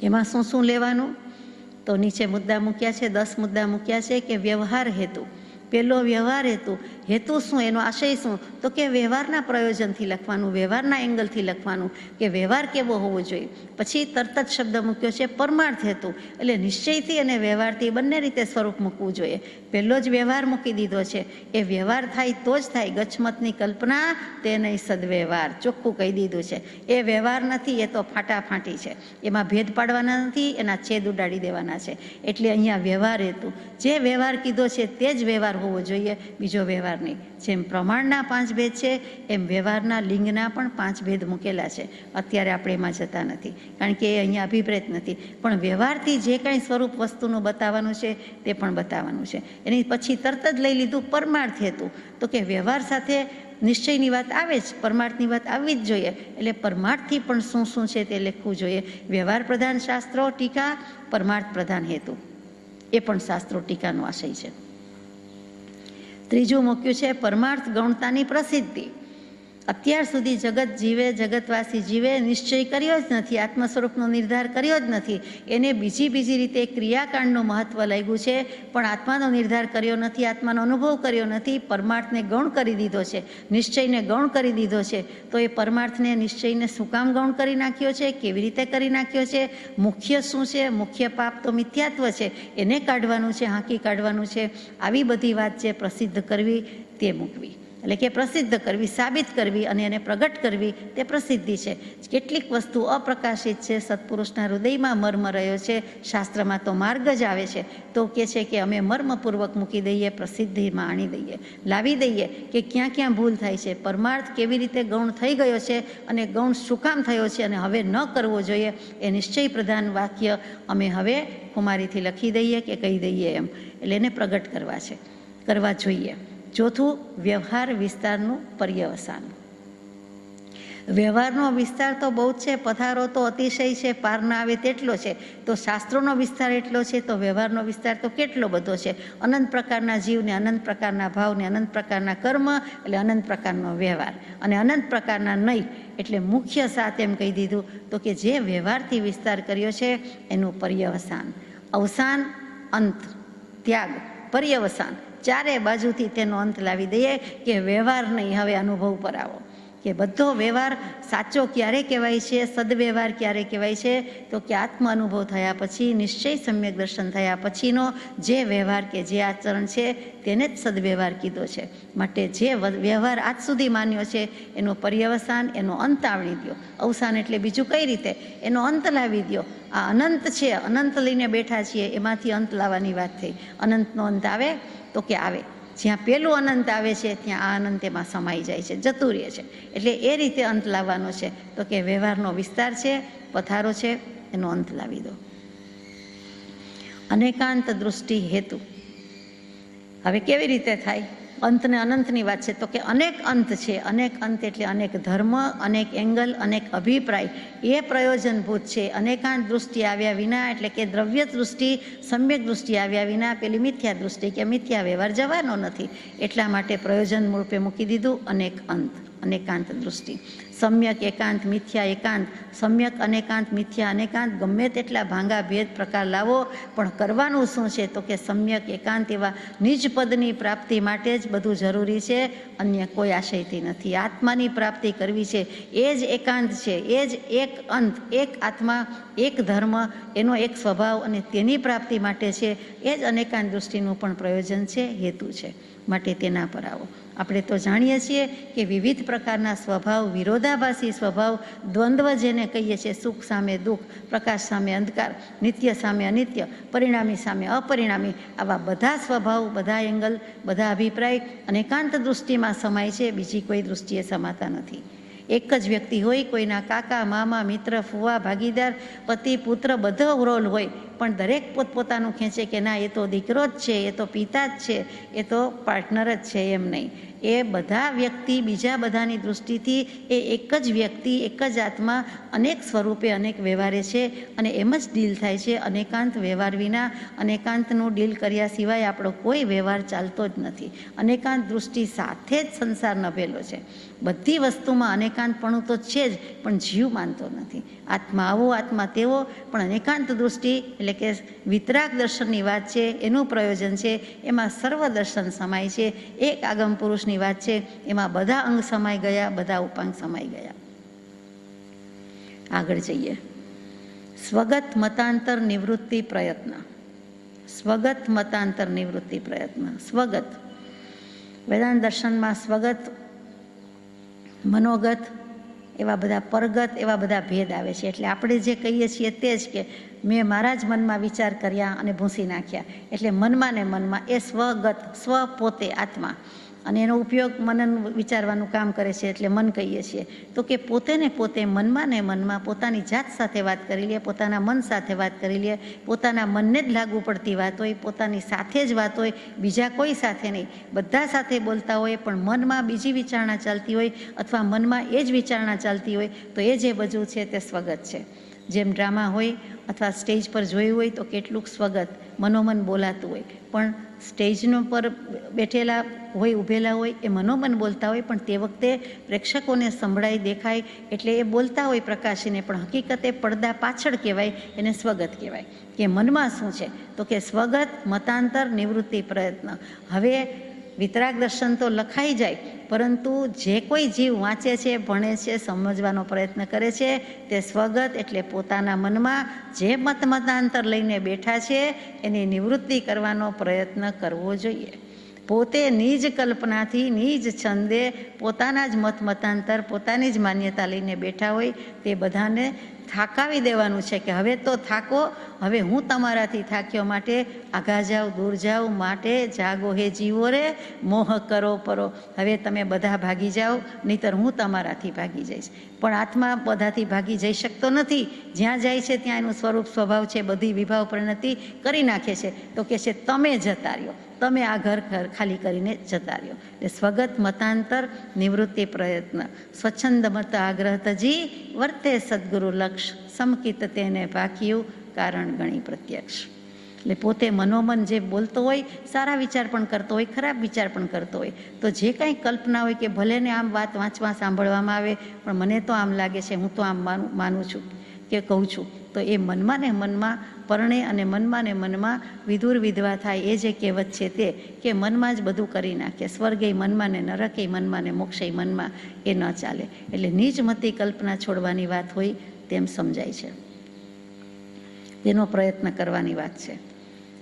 એમાં શું શું લેવાનું? તો નીચે મુદ્દા મૂક્યા છે, 10 મુદ્દા મૂક્યા છે કે વ્યવહાર હેતુ. પહેલો વ્યવહાર હેતુ શું, એનો આશય શું? તો કે વ્યવહારના પ્રયોજનથી લખવાનું, વ્યવહારના એંગલથી લખવાનું કે વ્યવહાર કેવો હોવો જોઈએ. પછી તરત જ શબ્દ મૂક્યો છે પરમાર્થ હેતુ, એટલે નિશ્ચયથી અને વ્યવહારથી બંને રીતે સ્વરૂપ મૂકવું જોઈએ. પહેલો જ વ્યવહાર મૂકી દીધો છે. એ વ્યવહાર થાય તો જ થાય. ગચ્છમતની કલ્પના તે નહીં સદવ્યવહાર, ચોખ્ખું કહી દીધું છે. એ વ્યવહાર નથી, એ તો ફાટાફાટી છે. એમાં ભેદ પાડવાના નથી, એના છેદ ઉડાડી દેવાના છે. એટલે અહીંયા વ્યવહાર હેતુ, જે વ્યવહાર કીધો છે તે જ વ્યવહાર હોવો જોઈએ, બીજો વ્યવહાર નહીં. જેમ પ્રમાણના 5 ભેદ છે એમ વ્યવહારના લિંગના પણ 5 ભેદ મૂકેલા છે. અત્યારે આપણે એમાં જતા નથી, કારણ કે એ અહીંયા અભિપ્રેત નથી. પણ વ્યવહારથી જે કાંઈ સ્વરૂપ વસ્તુનું બતાવવાનું છે તે પણ બતાવવાનું છે. એની પછી તરત જ લઈ લીધું પરમાર્થ હેતુ, તો કે વ્યવહાર સાથે નિશ્ચયની વાત આવે જ, પરમાર્થની વાત આવવી જ જોઈએ. એટલે પરમાર્થથી પણ શું શું છે તે લખવું જોઈએ. વ્યવહાર પ્રધાન શાસ્ત્રો ટીકા, પરમાર્થ પ્રધાન હેતુ, એ પણ શાસ્ત્રો ટીકાનો આશય છે. ત્રીજું મૂક્યું છે પરમાર્થ ગૌણતાની પ્રસિદ્ધિ. અત્યાર સુધી જગત જીવે, જગતવાસી જીવે નિશ્ચય કર્યો જ નથી, આત્મ સ્વરૂપનો નિર્ધાર કર્યો જ નથી. એને બીજી રીતે ક્રિયાકાંડનું મહત્વ લાગ્યું છે, પણ આત્માનો નિર્ધાર કર્યો નથી, આત્માનો અનુભવ કર્યો નથી. પરમાર્થને ગૌણ કરી દીધો છે, નિશ્ચયને ગૌણ કરી દીધો છે. તો એ પરમાર્થને, નિશ્ચયને શું કામ ગૌણ કરી નાખ્યો છે, કેવી રીતે કરી નાખ્યો છે, મુખ્ય શું છે, મુખ્ય પાપ તો મિથ્યાત્વ છે, એને કાઢવાનું છે, હાંકી કાઢવાનું છે. આવી બધી વાત જે પ્રસિદ્ધ કરવી તે મૂકવી, એટલે કે પ્રસિદ્ધ કરવી, સાબિત કરવી અને એને પ્રગટ કરવી તે પ્રસિદ્ધિ છે. કેટલીક વસ્તુ અપ્રકાશિત છે, સત્પુરુષના હૃદયમાં મર્મ રહ્યો છે, શાસ્ત્રમાં તો માર્ગ જ આવે છે. તો કે છે કે અમે મર્મપૂર્વક મૂકી દઈએ, પ્રસિદ્ધિમાં આણી દઈએ, લાવી દઈએ કે ક્યાં ક્યાં ભૂલ થાય છે, પરમાર્થ કેવી રીતે ગૌણ થઈ ગયો છે અને ગૌણ શું કામ થયો છે અને હવે ન કરવો જોઈએ. એ નિશ્ચય પ્રધાન વાક્ય અમે હવે કુમારીથી લખી દઈએ કે કહી દઈએ એમ, એટલે એને પ્રગટ કરવા જોઈએ. ચોથું વ્યવહાર વિસ્તારનું પર્યવસાન. વ્યવહારનો વિસ્તાર તો બહુ જ છે, પથારો તો અતિશય છે, પાર ના આવે તેટલો છે. તો શાસ્ત્રોનો વિસ્તાર એટલો છે તો વ્યવહારનો વિસ્તાર તો કેટલો બધો છે. અનંત પ્રકારના જીવને, અનંત પ્રકારના ભાવને, અનંત પ્રકારના કર્મ એટલે અનંત પ્રકારનો વ્યવહાર, અને અનંત પ્રકારના નહીં એટલે મુખ્ય 7 એમ કહી દીધું. તો કે જે વ્યવહારથી વિસ્તાર કર્યો છે એનું પર્યવસાન, અવસાન, અંત, ત્યાગ, પર્યવસાન, ચારે બાજુથી તેનો અંત લાવી દઈએ કે વ્યવહાર નહીં, હવે અનુભવ પર આવો. કે બધો વ્યવહાર સાચો ક્યારે કહેવાય છે, સદવ્યવહાર ક્યારે કહેવાય છે, તો કે આત્મ અનુભવ થયા પછી, નિશ્ચય સમ્યક દર્શન થયા પછીનો જે વ્યવહાર કે જે આચરણ છે તેને જ સદવ્યવહાર કીધો છે. માટે જે વ્યવહાર આજ સુધી માન્યો છે એનો પર્યવસાન, એનો અંત આવડી દો. અવસાન એટલે બીજું કઈ રીતે, એનો અંત લાવી દો. આ અનંત છે, અનંત લઈને બેઠા છીએ, એમાંથી અંત લાવવાની વાત થઈ. અનંતનો અંત આવે તો કે આવે. જ્યાં પેલું અનંત આવે છે ત્યાં આ અનંત એમાં સમાઈ જાય છે, જતું રહે છે. એટલે એ રીતે અંત લાવવાનો છે. તો કે વ્યવહારનો વિસ્તાર છે, પથારો છે, એનો અંત લાવી દો. અનેકાંત દૃષ્ટિ હેતુ. હવે કેવી રીતે થાય? અંતને અનંતની વાત છે તો કે અનેક અંત છે. અનેક અંત એટલે અનેક ધર્મ, અનેક એંગલ, અનેક અભિપ્રાય એ પ્રયોજનભૂત છે. અનેકાંત દૃષ્ટિ આવ્યા વિના એટલે કે દ્રવ્ય દૃષ્ટિ, સમ્યક દૃષ્ટિ આવ્યા વિના પેલી મિથ્યા દૃષ્ટિ કે મિથ્યા વ્યવહાર જવાનો નથી. એટલા માટે પ્રયોજન રૂપે મૂકી દીધું અનેક અંત, અનેકાંત દૃષ્ટિ. સમ્યક એકાંત, મિથ્યા એકાંત, સમ્યક અનેકાંત, મિથ્યા અનેકાંત, ગમે તેટલા ભાંગા ભેદ પ્રકાર લાવો પણ કરવાનું શું છે તો કે સમ્યક એકાંત એવા નિજ પદની પ્રાપ્તિ માટે જ બધું જરૂરી છે, અન્ય કોઈ આશયથી નથી. આત્માની પ્રાપ્તિ કરવી છે એ જ એકાંત છે, એ જ એક અંત, એક આત્મા, એક ધર્મ, એનો એક સ્વભાવ અને તેની પ્રાપ્તિ માટે છે. એ જ અનેકાંત દૃષ્ટિનું પણ પ્રયોજન છે, હેતુ છે. માટે તેના પર આવો. આપણે તો જાણીએ છીએ કે વિવિધ પ્રકારના સ્વભાવ, વિરોધાભાસી સ્વભાવ, દ્વંદ્વ જેને કહીએ છીએ, સુખ સામે દુઃખ, પ્રકાશ સામે અંધકાર, નિત્ય સામે અનિત્ય, પરિણામી સામે અપરિણામી, આવા બધા સ્વભાવ, બધા એંગલ, બધા અભિપ્રાય અનેકાંત દૃષ્ટિમાં સમાય છે, બીજી કોઈ દૃષ્ટિએ સમાતા નથી. એક જ વ્યક્તિ હોય, કોઈના કાકા, મામા, મિત્ર, ફુવા, ભાગીદાર, પતિ, પુત્ર, બધો રોલ હોય, પણ દરેક પોતપોતાનું ખેંચે કે ના એ તો દીકરો જ છે, એ તો પિતા જ છે, એ તો પાર્ટનર જ છે, એમ નહીં. એ બધા વ્યક્તિ બીજા બધાની દૃષ્ટિથી એ એક જ વ્યક્તિ, એક જ આત્મા અનેક સ્વરૂપે અનેક વ્યવહારે છે અને એમ જ ડીલ થાય છે. અનેકાંત વ્યવહાર વિના, અનેકાંતનું ડીલ કર્યા સિવાય આપણો કોઈ વ્યવહાર ચાલતો જ નથી. અનેકાંત દૃષ્ટિ સાથે જ સંસાર નભેલો છે. બધી વસ્તુમાં અનેકાંતપણું તો છે જ, પણ જીવ માનતો નથી. આત્મા આવો, આત્મા તેવો, પણ અનેકાંત દૃષ્ટિ એટલે કે વિતરાગ દર્શનની વાત છે, એનું પ્રયોજન છે. એમાં સર્વ દર્શન સમાય છે. એક આગમ પુરુષની વાત છે, એમાં બધા અંગ સમાઈ ગયા, બધા ઉપાંગ સમાઈ ગયા. આગળ જઈએ. સ્વગત મતાંતર નિવૃત્તિ પ્રયત્ન. સ્વગત મતાંતર નિવૃત્તિ પ્રયત્ન. સ્વગત વેદાંત દર્શનમાં સ્વગત, મનોગત, એવા બધા પરગત, એવા બધા ભેદ આવે છે. એટલે આપણે જે કહીએ છીએ તે જ કે મેં મારા જ મનમાં વિચાર કર્યા અને ભૂંસી નાખ્યા. એટલે મનમાં ને મનમાં એ સ્વગત, સ્વ પોતે આત્મા, અને એનો ઉપયોગ મનન વિચારવાનું કામ કરે છે, એટલે મન કહીએ છીએ. તો કે પોતે ને પોતે મનમાં ને મનમાં પોતાની જાત સાથે વાત કરી લે, પોતાના મન સાથે વાત કરી લે, પોતાના મનને જ લાગુ પડતી વાત હોય, પોતાની સાથે જ વાત હોય, બીજા કોઈ સાથે નહીં. બધા સાથે બોલતા હોય પણ મનમાં બીજી વિચારણા ચાલતી હોય અથવા મનમાં એ જ વિચારણા ચાલતી હોય, તો એ જે બધું છે તે સ્વગત છે. જેમ ડ્રામા હોય અથવા સ્ટેજ પર જોયું હોય તો કેટલુંક સ્વગત મનોમન બોલાતું હોય, પણ સ્ટેજનો પર બેઠેલા હોય, ઊભેલા હોય, એ મનોમન બોલતા હોય, પણ તે વખતે પ્રેક્ષકોને સંભળાય, દેખાય, એટલે એ બોલતા હોય પ્રકાશીને, પણ હકીકતે પડદા પાછળ કહેવાય, એને સ્વગત કહેવાય. કે મનમાં શું છે તો કે સ્વગત મતાંતર નિવૃત્તિ પ્રયત્ન. હવે વિતરાગ દર્શન તો લખાઈ જાય, પરંતુ જે કોઈ જીવ વાંચે છે, ભણે છે, સમજવાનો પ્રયત્ન કરે છે, તે સ્વગત એટલે પોતાના મનમાં જે મતાંતર લઈને બેઠા છે એની નિવૃત્તિ કરવાનો પ્રયત્ન કરવો જોઈએ. પોતે નિજ કલ્પનાથી, નિજ છંદે પોતાના જ મતાંતર, પોતાની જ માન્યતા લઈને બેઠા હોય, તે બધાને થાકાવી દેવાનું છે કે હવે તો થાકો, હવે હું તમારાથી થાક્યો, માટે આઘા જાઓ, દૂર જાઓ, માટે જાગો હે જીવો રે, મોહ કરો પરો. હવે તમે બધા ભાગી જાઓ, નહીંતર હું તમારાથી ભાગી જઈશ. પણ આત્મા બધાથી ભાગી જઈ શકતો નથી. જ્યાં જાય છે ત્યાં એનું સ્વરૂપ સ્વભાવ છે, બધી વિભાવ પરિણતિ કરી નાખે છે. તો કે છે તમે જતા રહ્યો, તમે આ ઘર ખાલી કરીને જતા રહ્યો. એટલે સ્વગત મતાંતર નિવૃત્તિ પ્રયત્ન. સ્વચ્છંદ મત આગ્રહ તજી વર્તે સદગુરુ લક્ષ, સમકિત તેને પાક્યું કારણ ગણી પ્રત્યક્ષ. એટલે પોતે મનોમન જે બોલતો હોય, સારા વિચાર પણ કરતો હોય, ખરાબ વિચાર પણ કરતો હોય, તો જે કાંઈ કલ્પના હોય કે ભલે ને આમ વાત વાંચવા સાંભળવામાં આવે, પણ મને તો આમ લાગે છે, હું તો આમ માનું છું કે કહું છું, તો એ મનમાં ને મનમાં પરણે અને મનમાં ને મનમાં વિધુર વિધવા થાય. એ જે કહેવત છે તે કે મનમાં જ બધું કરી નાખે, સ્વર્ગે મનમાં ને નરકે મનમાં ને મોક્ષે મનમાં, એ ન ચાલે. એટલે નીચમતી કલ્પના છોડવાની વાત હોય તેમ સમજાય છે, તેનો પ્રયત્ન કરવાની વાત છે.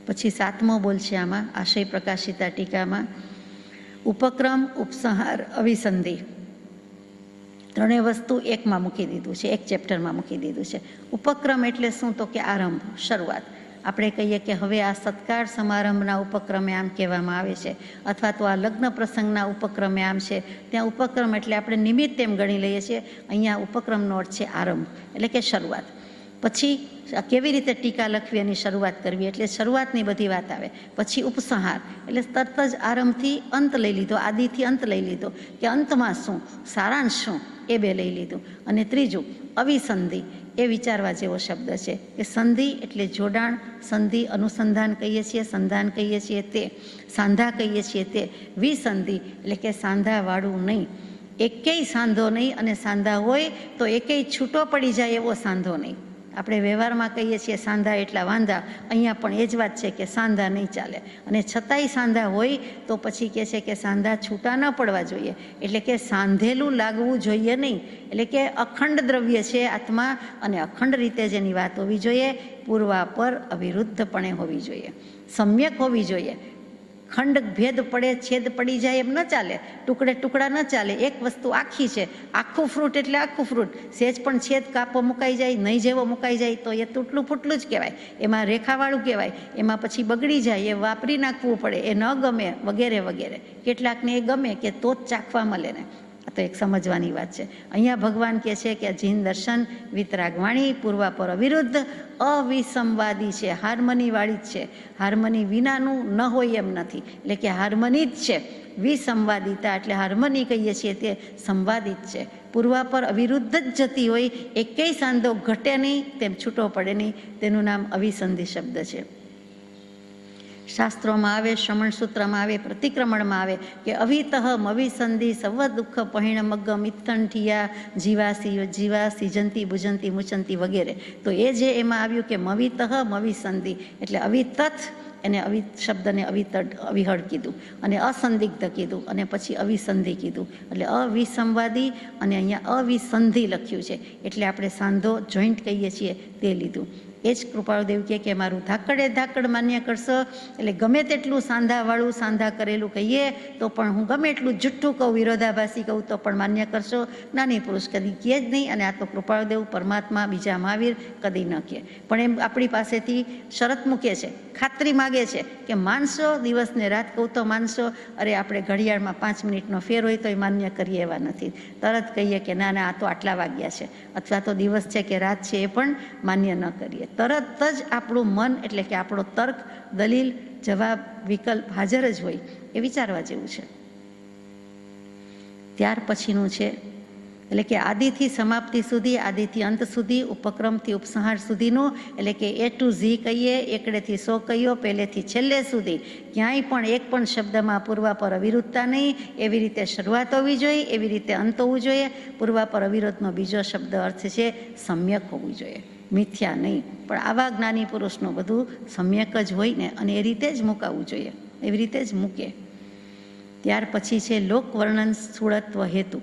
પછી 7મો બોલ છે આમાં આશય પ્રકાશિતા ટીકામાં, ઉપક્રમ, ઉપસંહાર, અવિસંધિ, ત્રણેય વસ્તુ એકમાં મૂકી દીધું છે, એક ચેપ્ટરમાં મૂકી દીધું છે. ઉપક્રમ એટલે શું? તો કે આરંભ, શરૂઆત. આપણે કહીએ કે હવે આ સત્કાર સમારંભના ઉપક્રમે આમ કહેવામાં આવે છે, અથવા તો આ લગ્ન પ્રસંગના ઉપક્રમે આમ છે. ત્યાં ઉપક્રમ એટલે આપણે નિમિત્ત એમ ગણી લઈએ છીએ. અહીંયા ઉપક્રમનો અર્થ છે આરંભ, એટલે કે શરૂઆત. પછી કેવી રીતે ટીકા લખવી એની શરૂઆત કરવી, એટલે શરૂઆતની બધી વાત આવે. પછી ઉપસંહાર એટલે તરત જ આરંભથી અંત લઈ લીધો, આદિથી અંત લઈ લીધો, કે અંતમાં શું, સારાંશ શું, એ બે લઈ લીધું. અને ત્રીજું અવિસંધિ, એ વિચારવા જેવો શબ્દ છે કે સંધિ એટલે જોડાણ, સંધિ અનુસંધાન કહીએ છીએ, સંધાન કહીએ છીએ તે, સાંધા કહીએ છીએ તે. વિસંધિ એટલે કે સાંધાવાળું નહીં, એકેય સાંધો નહીં, અને સાંધા હોય તો એકેય છૂટો પડી જાય એવો સાંધો નહીં. આપણે વ્યવહારમાં કહીએ છીએ સાંધા એટલા વાંધા, અહીંયા પણ એ જ વાત છે કે સાંધા નહીં ચાલે. અને છતાંય સાંધા હોય તો પછી કહે છે કે સાંધા છૂટા ન પડવા જોઈએ, એટલે કે સાંધેલું લાગવું જોઈએ નહીં. એટલે કે અખંડ દ્રવ્ય છે આત્મા, અને અખંડ રીતે જેની વાત હોવી જોઈએ, પૂર્વાપર અવિરુદ્ધપણે હોવી જોઈએ, સમ્યક હોવી જોઈએ. ખંડ ભેદ પડે, છેદ પડી જાય એમ ન ચાલે, ટુકડે ટુકડા ન ચાલે. એક વસ્તુ આખી છે, આખું ફ્રૂટ એટલે આખું ફ્રૂટ, સેજ પણ છેદ કાપો મુકાઈ જાય, નહીં જેવો મુકાઈ જાય તો એ તૂટલું ફૂટલું જ કહેવાય, એમાં રેખાવાળું કહેવાય, એમાં પછી બગડી જાય, એ વાપરી નાખવું પડે, એ ન ગમે, વગેરે વગેરે. કેટલાકને એ ગમે કે તો જ ચાખવા મળે ને. આ તો એક સમજવાની વાત છે. અહીંયા ભગવાન કહે છે કે જીન દર્શન વિતરાગવાણી પૂર્વાપર અવિરુદ્ધ અવિસંવાદી છે, હાર્મનીવાળી જ છે. હાર્મની વિનાનું ન હોય એમ નથી, એટલે કે હાર્મની જ છે. વિસંવાદિતા એટલે હાર્મની કહીએ છીએ તે સંવાદિત છે. પૂર્વાપર અવિરુદ્ધ જ જતી હોય, એકેય સાંધો ઘટે નહીં, તેમ છૂટો પડે નહીં, તેનું નામ અવિસંધિ શબ્દ છે. શાસ્ત્રોમાં આવે, શ્રમણ સૂત્રમાં આવે, પ્રતિક્રમણમાં આવે કે અવિતઃ મવિસંધિ સવ દુઃખ પહિણમગ્ગમ ઇત્થંઠિયા જીવા સિજંતી ભુજંતી મુચંતી વગેરે. તો એ જે એમાં આવ્યું કે મવિતઃ મવિસંધિ એટલે અવિતથ, એને શબ્દને અવિહળ કીધું, અને અસંદિગ્ધ કીધું, અને પછી અવિસંધિ કીધું, એટલે અવિસંવાદી, અને અહીંયા અવિસંધિ લખ્યું છે, એટલે આપણે સાંધો જોઈન્ટ કહીએ છીએ તે લીધું. એ જ કૃપાળુદેવ કે મારું ધાકડે ધાકડ માન્ય કરશો, એટલે ગમે તેટલું સાંધાવાળું સાંધા કરેલું કહીએ તો પણ હું ગમે એટલું જુઠ્ઠું કહું, વિરોધાભાસી કહું તો પણ માન્ય કરશો. નાની પુરુષ કદી કહે જ નહીં, અને આ તો કૃપાળુદેવ પરમાત્મા બીજા મહાવીર કદી ન કહે. પણ એમ આપણી પાસેથી શરત મૂકે છે, ખાતરી માગે છે કે માનશો, દિવસ ને રાત કહું તો માનશો. અરે આપણે ઘડિયાળમાં 5 મિનિટનો ફેર હોય તો એ માન્ય કરીએ એવા નથી. તરત કહીએ કે ના ના આ તો આટલા વાગ્યા છે, અથવા તો દિવસ છે કે રાત છે એ પણ માન્ય ન કરીએ. તરત જ આપણું મન એટલે કે આપણો તર્ક, દલીલ, જવાબ, વિકલ્પ હાજર જ હોય. એ વિચારવા જેવું છે. ત્યાર પછીનું છે એટલે કે આદિથી સમાપ્તિ સુધી, આદિથી અંત સુધી, ઉપક્રમથી ઉપસંહાર સુધીનું, એટલે કે A to Z કહીએ, એકડેથી 100 કહીએ, પહેલેથી છેલ્લે સુધી ક્યાંય પણ એક પણ શબ્દમાં પૂર્વાપર અવિરુદ્ધતા નહીં. એવી રીતે શરૂઆત હોવી જોઈએ, એવી રીતે અંત હોવું જોઈએ. પૂર્વાપર અવિરુદ્ધનો બીજો શબ્દ અર્થ છે સમ્યક હોવું જોઈએ, મિથ્યા નહીં. પણ આવા જ્ઞાની પુરુષનું બધું સમ્યક જ હોય ને, અને એ રીતે જ મૂકાવવું જોઈએ, એવી રીતે જ મૂકે. ત્યાર પછી છે લોકવર્ણન સ્થૂળત્વ હેતુ.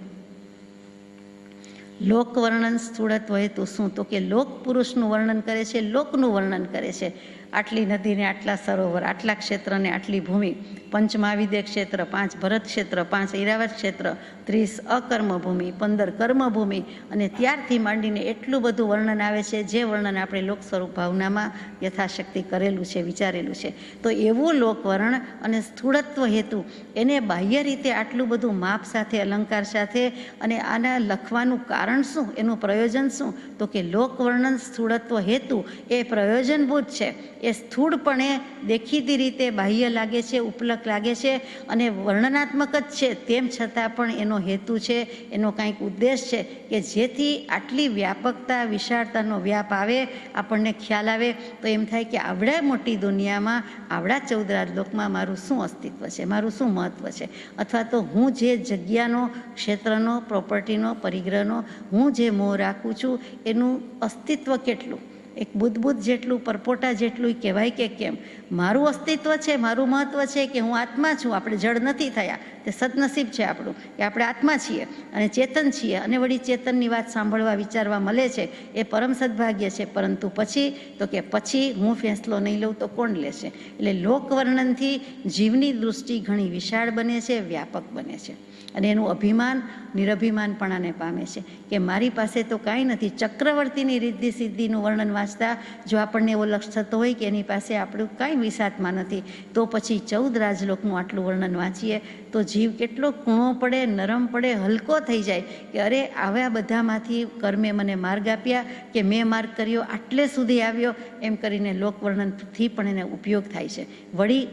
લોકવર્ણન સ્થૂળત્વ હેતુ શું? તો કે લોક પુરુષનું વર્ણન કરે છે, લોકનું વર્ણન કરે છે. આટલી નદીને આટલા સરોવર, આટલા ક્ષેત્રને આટલી ભૂમિ, 5 મહાવિદ્ય ક્ષેત્ર, 5 ભરત ક્ષેત્ર, 5 ઐરાવત ક્ષેત્ર, 30 અકર્મ ભૂમિ, 15 કર્મભૂમિ, અને ત્યારથી માંડીને એટલું બધું વર્ણન આવે છે, જે વર્ણન આપણે લોક સ્વરૂપ ભાવનામાં યથાશક્તિ કરેલું છે, વિચારેલું છે. તો એવું લોકવર્ણ અને સ્થૂળત્વ હેતુ, એને બાહ્ય રીતે આટલું બધું માપ સાથે, અલંકાર સાથે, અને આના લખવાનું કારણ શું, એનું પ્રયોજન શું? તો કે લોકવર્ણન સ્થૂળત્વ હેતુ એ પ્રયોજનભૂત છે. એ સ્થૂળપણે દેખીતી રીતે બાહ્ય લાગે છે, ઉપલક લાગે છે, અને વર્ણનાત્મક જ છે, તેમ છતાં પણ એનો હેતુ છે, એનો કાંઈક ઉદ્દેશ છે કે જેથી આટલી વ્યાપકતા, વિશાળતાનો વ્યાપ આવે, આપણને ખ્યાલ આવે તો એમ થાય કે આવડા મોટી દુનિયામાં, આવડા 14 રાજલોકમાં મારું શું અસ્તિત્વ છે, મારું શું મહત્ત્વ છે, અથવા તો હું જે જગ્યાનો, ક્ષેત્રનો, પ્રોપર્ટીનો, પરિગ્રહનો હું જે મોહ રાખું છું એનું અસ્તિત્વ કેટલું. એક બુદ્ધ જેટલું, પરપોટા જેટલું કહેવાય કે કેમ. મારું અસ્તિત્વ છે, મારું મહત્ત્વ છે કે હું આત્મા છું. આપણે જડ નથી થયા, તે સદનસીબ છે આપણું કે આપણે આત્મા છીએ અને ચેતન છીએ, અને વળી ચેતનની વાત સાંભળવા વિચારવા મળે છે, એ પરમ સદભાગ્ય છે. પરંતુ પછી હું ફેંસલો નહીં લઉં તો કોણ લેશે? એટલે લોકવર્ણનથી જીવની દૃષ્ટિ ઘણી વિશાળ બને છે, વ્યાપક બને છે, અને એનું અભિમાન નિરભિમાનપણાને પામે છે કે મારી પાસે તો કાંઈ નથી. ચક્રવર્તીની રિદ્ધિ સિદ્ધિનું વર્ણન વાંચતા જો આપણને એવો લક્ષ થતો હોય કે એની પાસે આપણું કાંઈ વિસાતમાં નથી, તો પછી 14 રાજલોકનું આટલું વર્ણન વાંચીએ તો જીવ કેટલો કૂણો પડે, નરમ પડે, હલકો થઈ જાય કે અરે આવ્યા બધામાંથી કર્મે મને માર્ગ આપ્યા કે મેં માર્ગ કર્યો, આટલે સુધી આવ્યો, એમ કરીને લોકવર્ણનથી પણ એને ઉપયોગ થાય છે. વળી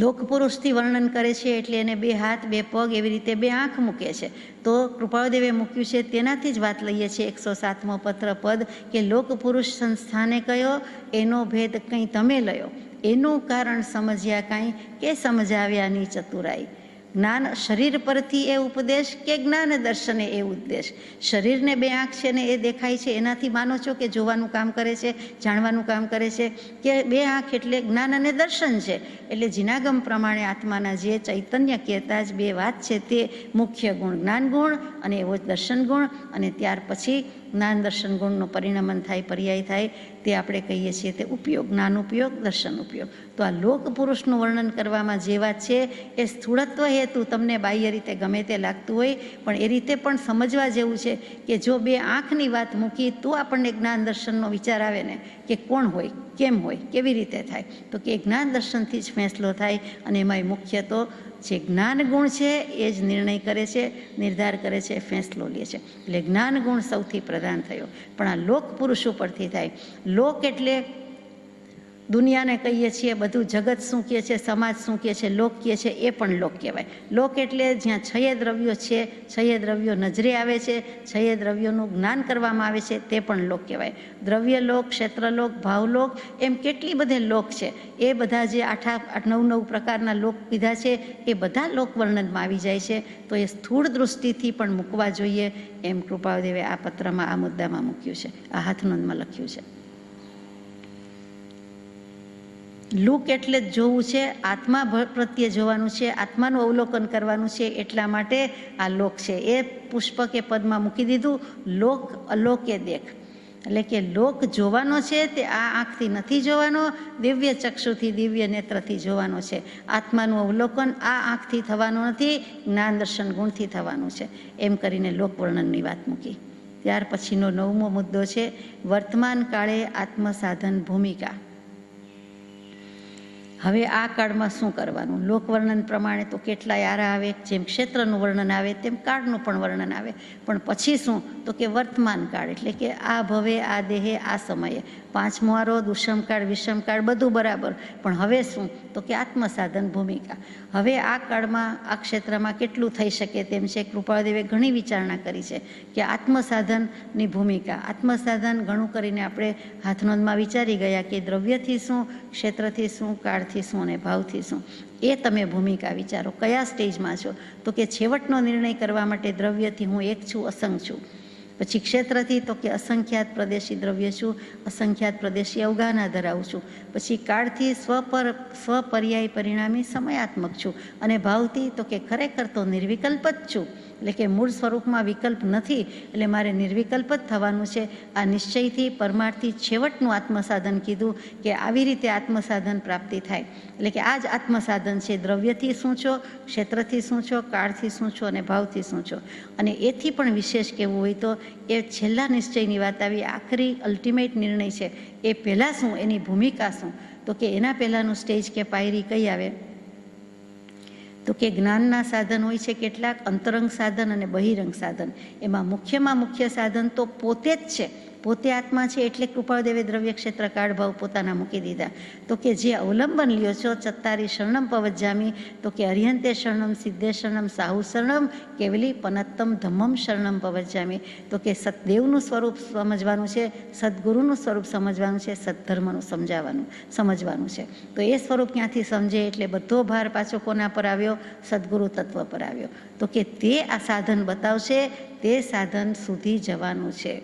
લોકપુરુષથી વર્ણન કરે છે એટલે એને 2 હાથ 2 પગ એવી રીતે 2 આંખ મૂકે છે. તો કૃપાળુદેવે મૂક્યું છે તેનાથી જ વાત લઈએ છીએ 107મો પત્ર પદ કે લોકપુરુષ સંસ્થાને કયો, એનો ભેદ કંઈ તમે લયો, એનું કારણ સમજ્યા કાંઈ કે સમજાવ્યાની ચતુરાઈ. જ્ઞાન શરીર પરથી એ ઉપદેશ કે જ્ઞાન દર્શને એ ઉદ્દેશ? શરીરને 2 આંખ છે ને એ દેખાય છે, એનાથી માનો છો કે જોવાનું કામ કરે છે, જાણવાનું કામ કરે છે, કે 2 આંખ એટલે જ્ઞાન અને દર્શન છે? એટલે જીનાગમ પ્રમાણે આત્માના જે ચૈતન્ય કહેતા જ 2 વાત છે, તે મુખ્ય ગુણ જ્ઞાન ગુણ અને એવો દર્શન ગુણ, અને ત્યાર પછી જ્ઞાન દર્શન ગુણનો પરિણમન થાય, પર્યાય થાય, તે આપણે કહીએ છીએ તે ઉપયોગ, જ્ઞાન ઉપયોગ, દર્શન ઉપયોગ. તો આ લોક પુરુષનું વર્ણન કરવામાં જે વાત છે એ સ્થૂળત્વ હેતુ તમને બાહ્ય રીતે ગમે તે લાગતું હોય, પણ એ રીતે પણ સમજવા જેવું છે કે જો 2 આંખની વાત મૂકી તો આપણને જ્ઞાન દર્શનનો વિચાર આવે ને કે કોણ હોય, કેમ હોય, કેવી રીતે થાય? તો કે જ્ઞાન દર્શનથી જ ફેંસલો થાય, અને એમાંય મુખ્ય તો જે જ્ઞાન ગુણ છે એ જ નિર્ણય કરે છે, નિર્ધાર કરે છે, ફેંસલો લે છે. એટલે જ્ઞાન ગુણ સૌથી પ્રધાન થયો, પણ આ લોક પુરુષ ઉપરથી થાય. લોક એટલે દુનિયાને કહીએ છીએ, બધું જગત શું કહે છે, સમાજ શું કહે છે, લોક કહે છે, એ પણ લોક કહેવાય. લોક એટલે જ્યાં 6 દ્રવ્યો છે, 6 દ્રવ્યો નજરે આવે છે, 6 દ્રવ્યોનું જ્ઞાન કરવામાં આવે છે, તે પણ લોક કહેવાય. દ્રવ્યલોક, ક્ષેત્રલોક, ભાવલોક, એમ કેટલી બધે લોક છે. એ બધા જે 8-9 પ્રકારના લોક કીધા છે એ બધા લોક વર્ણનમાં આવી જાય છે. તો એ સ્થૂળ દૃષ્ટિથી પણ મૂકવા જોઈએ, એમ કૃપાળુદેવે આ પત્રમાં આ મુદ્દામાં મૂક્યું છે, આ હાથનોંધમાં લખ્યું છે. લુક એટલે જ જોવું છે, આત્મા પ્રત્યે જોવાનું છે, આત્માનું અવલોકન કરવાનું છે, એટલા માટે આ લોક છે. એ પુષ્પ કે પદમાં મૂકી દીધું, લોક અલોકે દેખ. એટલે કે લોક જોવાનો છે તે આ આંખથી નથી જોવાનો, દિવ્ય ચક્ષુથી, દિવ્ય નેત્રથી જોવાનો છે. આત્માનું અવલોકન આ આંખથી થવાનું નથી, જ્ઞાન દર્શન ગુણથી થવાનું છે. એમ કરીને લોક વર્ણનની વાત મૂકી. ત્યાર પછીનો 9મો મુદ્દો છે વર્તમાન કાળે આત્મસાધન ભૂમિકા. હવે આ કાળમાં શું કરવાનું? લોકવર્ણન પ્રમાણે તો કેટલાય આરા આવે, જેમ ક્ષેત્રનું વર્ણન આવે તેમ કાળનું પણ વર્ણન આવે, પણ પછી શું? તો કે વર્તમાન કાળ એટલે કે આ ભવે, આ દેહે, આ સમયે. 5મો આરો, દુષ્મકાળ, વિષમકાળ બધું બરાબર, પણ હવે શું? તો કે આત્મસાધન ભૂમિકા. હવે આ કાળમાં, આ ક્ષેત્રમાં કેટલું થઈ શકે તેમ છે. કૃપાળુદેવે ઘણી વિચારણા કરી છે કે આત્મસાધનની ભૂમિકા. આત્મસાધન ઘણું કરીને આપણે હાથનોંધમાં વિચારી ગયા કે દ્રવ્યથી શું, ક્ષેત્રથી શું, કાળથી શું અને ભાવથી શું. એ તમે ભૂમિકા વિચારો, કયા સ્ટેજમાં છો? તો કે છેવટનો નિર્ણય કરવા માટે દ્રવ્યથી હું એક છું, અસંગ છું. પછી ક્ષેત્રથી તો કે અસંખ્યાત પ્રદેશી દ્રવ્ય છું, અસંખ્યાત પ્રદેશી અવગાહના ધરાવું છું. પછી કાળથી સ્વપર્યાય પરિણામી સમયાત્મક છું, અને ભાવથી તો કે ખરેખર તો નિર્વિકલ્પ જ છું. એટલે કે મૂળ સ્વરૂપમાં વિકલ્પ નથી, એટલે મારે નિર્વિકલ્પ જ થવાનું છે. આ નિશ્ચયથી, પરમાર્થથી છેવટનું આત્મસાધન કીધું કે આવી રીતે આત્મસાધન પ્રાપ્તિ થાય. એટલે કે આ જ આત્મસાધન છે. દ્રવ્યથી શું છો, ક્ષેત્રથી શું છો, કાળથી શું છો અને ભાવથી શું છો. અને એથી પણ વિશેષ કહેવું હોય તો એ છેલ્લા નિશ્ચયની વાત આવી, આખરી અલ્ટિમેટ નિર્ણય છે. એ પહેલાં શું, એની ભૂમિકા શું? તો કે એના પહેલાંનું સ્ટેજ કે પાયરી કઈ આવે? તો કે જ્ઞાનના સાધન હોય છે કેટલાક, અંતરંગ સાધન અને બહિરંગ સાધન. એમાં મુખ્યમાં મુખ્ય સાધન તો પોતે જ છે, પોતે આત્મા છે. એટલે કૃપાળુદેવે દ્રવ્ય ક્ષેત્ર કાળ ભાવ પોતાના મૂકી દીધા. તો કે જે અવલંબન લ્યો છો, ચત્તારી શરણમ પવજ્જામી, તો કે અરિહંતે શરણમ, સિદ્ધે શરણમ, સાહુ શરણમ, કેવલી પનત્તમ ધમ્મમ શરણમ પવજ્જામી. તો કે સતદેવનું સ્વરૂપ સમજવાનું છે, સદગુરુનું સ્વરૂપ સમજવાનું છે, સદ્ધર્મનું સમજવાનું છે. તો એ સ્વરૂપ ક્યાંથી સમજે? એટલે બધો ભાર પાછો કોના પર આવ્યો? સદગુરુ તત્વ પર આવ્યો. તો કે તે આ સાધન બતાવશે, તે સાધન સુધી જવાનું છે.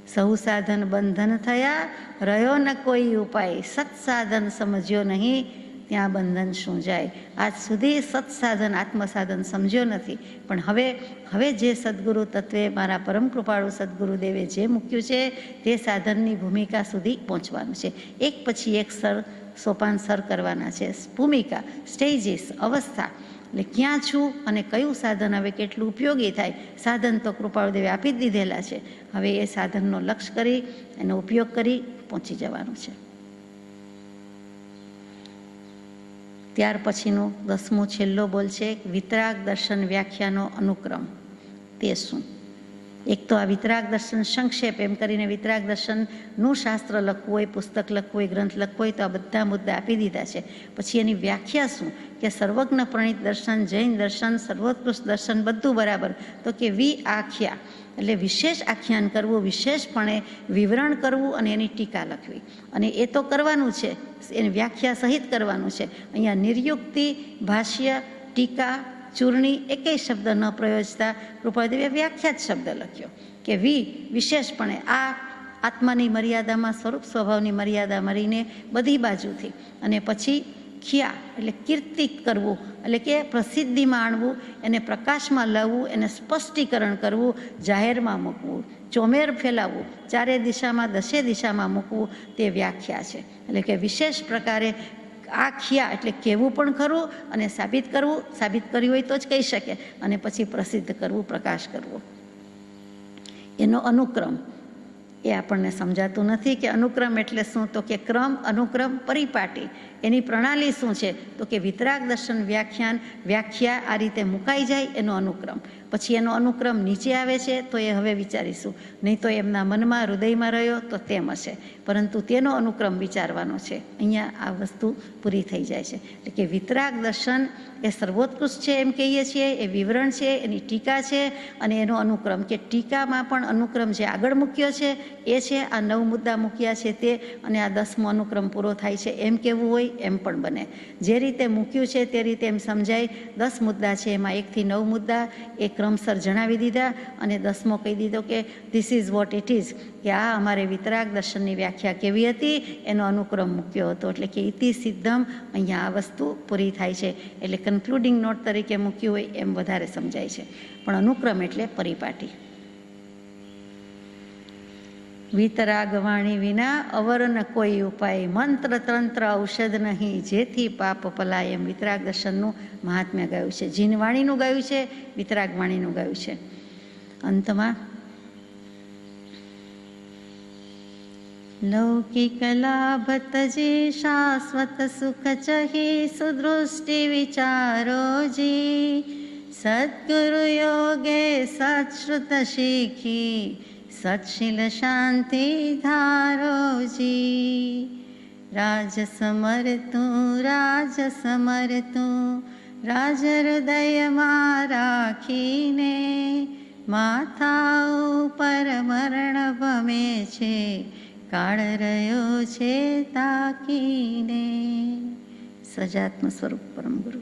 સહુ સાધન બંધન થયા, રહ્યો ન કોઈ ઉપાય, સત્સાધન સમજ્યો નહીં, ત્યાં બંધન શું જાય. આજ સુધી સત્સાધન આત્મસાધન સમજ્યો નથી, પણ હવે જે સદગુરુ તત્વે મારા પરમ કૃપાળુ સદગુરુદેવે જે મૂક્યું છે તે સાધનની ભૂમિકા સુધી પહોંચવાનું છે. એક પછી એક સોપાન સર કરવાના છે. ભૂમિકા, સ્ટેજીસ, અવસ્થા, એટલે ક્યાં છું અને કયું સાધન હવે કેટલું ઉપયોગી થાય. સાધન તો કૃપાળુદેવે આપી જ દીધેલા છે. હવે એ સાધનનો લક્ષ્ય કરી એનો ઉપયોગ કરી પહોંચી જવાનું છે. ત્યાર પછીનો 10મો છેલ્લો બોલ છે વિતરાગ દર્શન વ્યાખ્યાનો અનુક્રમ. તે શું? એક તો આ વિતરાગ દર્શન સંક્ષેપ એમ કરીને વિતરાગ દર્શનનું શાસ્ત્ર લખવું હોય, પુસ્તક લખવું હોય, ગ્રંથ લખવું હોય તો આ બધા મુદ્દા આપી દીધા છે. પછી એની વ્યાખ્યા શું કે સર્વજ્ઞ પ્રણિત દર્શન, જૈન દર્શન, સર્વોત્કૃષ્ટ દર્શન બધું બરાબર. તો કે આખ્યા એટલે વિશેષ આખ્યાન કરવું, વિશેષપણે વિવરણ કરવું અને એની ટીકા લખવી. અને એ તો કરવાનું છે, એની વ્યાખ્યા સહિત કરવાનું છે. અહીંયા નિર્યુક્તિ, ભાષ્ય, ટીકા, ચૂર્ણી એકેય શબ્દ ન પ્રયોજતા કૃપાળુદેવે વ્યાખ્યા જ શબ્દ લખ્યો કે વિશેષપણે આ આત્માની મર્યાદામાં, સ્વરૂપ સ્વભાવની મર્યાદા મરીને બધી બાજુથી. અને પછી ખ્યા એટલે કીર્તિ કરવું, એટલે કે પ્રસિદ્ધિ માણવું, એને પ્રકાશમાં લાવવું, એને સ્પષ્ટીકરણ કરવું, જાહેરમાં મૂકવું, ચોમેર ફેલાવવું, ચારે દિશામાં, દસે દિશામાં મૂકવું, તે વ્યાખ્યા છે. એટલે કે વિશેષ પ્રકારે આ ખ્યા એટલે કહેવું પણ ખરું અને સાબિત કરવું, સાબિત કર્યું હોય તો જ કહી શકે, અને પછી પ્રસિદ્ધ કરવું, પ્રકાશ કરવો. એનો અનુક્રમ એ આપણને સમજાતું નથી કે અનુક્રમ એટલે શું. તો કે ક્રમ, અનુક્રમ, પરિપાટી, એની પ્રણાલી શું છે. તો કે વિતરાગ દર્શન વ્યાખ્યા આ રીતે મુકાઈ જાય એનો અનુક્રમ. પછી એનો અનુક્રમ નીચે આવે છે તો એ હવે વિચારીશું, નહીં તો એમના મનમાં, હૃદયમાં રહ્યો તો તેમ હશે, પરંતુ તેનો અનુક્રમ વિચારવાનો છે. અહીંયા આ વસ્તુ પૂરી થઈ જાય છે. એટલે કે વિતરાગ દર્શન એ સર્વોત્કૃષ્ટ છે એમ કહીએ છીએ, એ વિવરણ છે, એની ટીકા છે, અને એનો અનુક્રમ કે ટીકામાં પણ અનુક્રમ જે આગળ મૂક્યો છે એ છે, આ 9 મુદ્દા મૂક્યા છે તે, અને આ 10મો અનુક્રમ પૂરો થાય છે એમ કહેવું હોય એમ પણ બને. જે રીતે મૂક્યું છે તે રીતે એમ સમજાય. 10 મુદ્દા છે, એમાં 1 થી 9 મુદ્દા એ ક્રમસર જણાવી દીધા, અને 10મો કહી દીધો કે this is what it is, કે આ અમારે વિતરાગ દર્શનની વ્યાખ્યા કેવી હતી એનો અનુક્રમ મૂક્યો હતો. એટલે કે ઇતિ સિદ્ધમ, અહીંયા આ વસ્તુ પૂરી થાય છે. એટલે કન્ક્લુડિંગ નોટ તરીકે મૂક્યું હોય એમ વધારે સમજાય છે, પણ અનુક્રમ એટલે પરિપાટી. વિતરાગ વાણી વિના અવર ન કોઈ ઉપાય, મંત્ર તંત્ર ઔષધ નહીં, જેથી પાપ પલાય. એમ વિતરાગ દર્શનનું મહાત્મ્ય ગાયું છે. જીન વાણીનું ગાયું છે, વિતરાગ વાણીનું ગાયું છે. અંતમાં લૌકિક લાભ તજી, શાશ્વત સુખ ચહી, સુદૃષ્ટિ વિચારોજી, સદગુરુ યોગે સત્શ્રુત શીખી, સત્શીલ શાંતિ ધારોજી. રાજ સમરતું, રાજ હૃદયમાં રાખીને, માથા ઉપર મરણ ભમે છે, કાળ રહ્યો છે તાકીને. સજાત્મ સ્વરૂપ પરમ ગુરુ.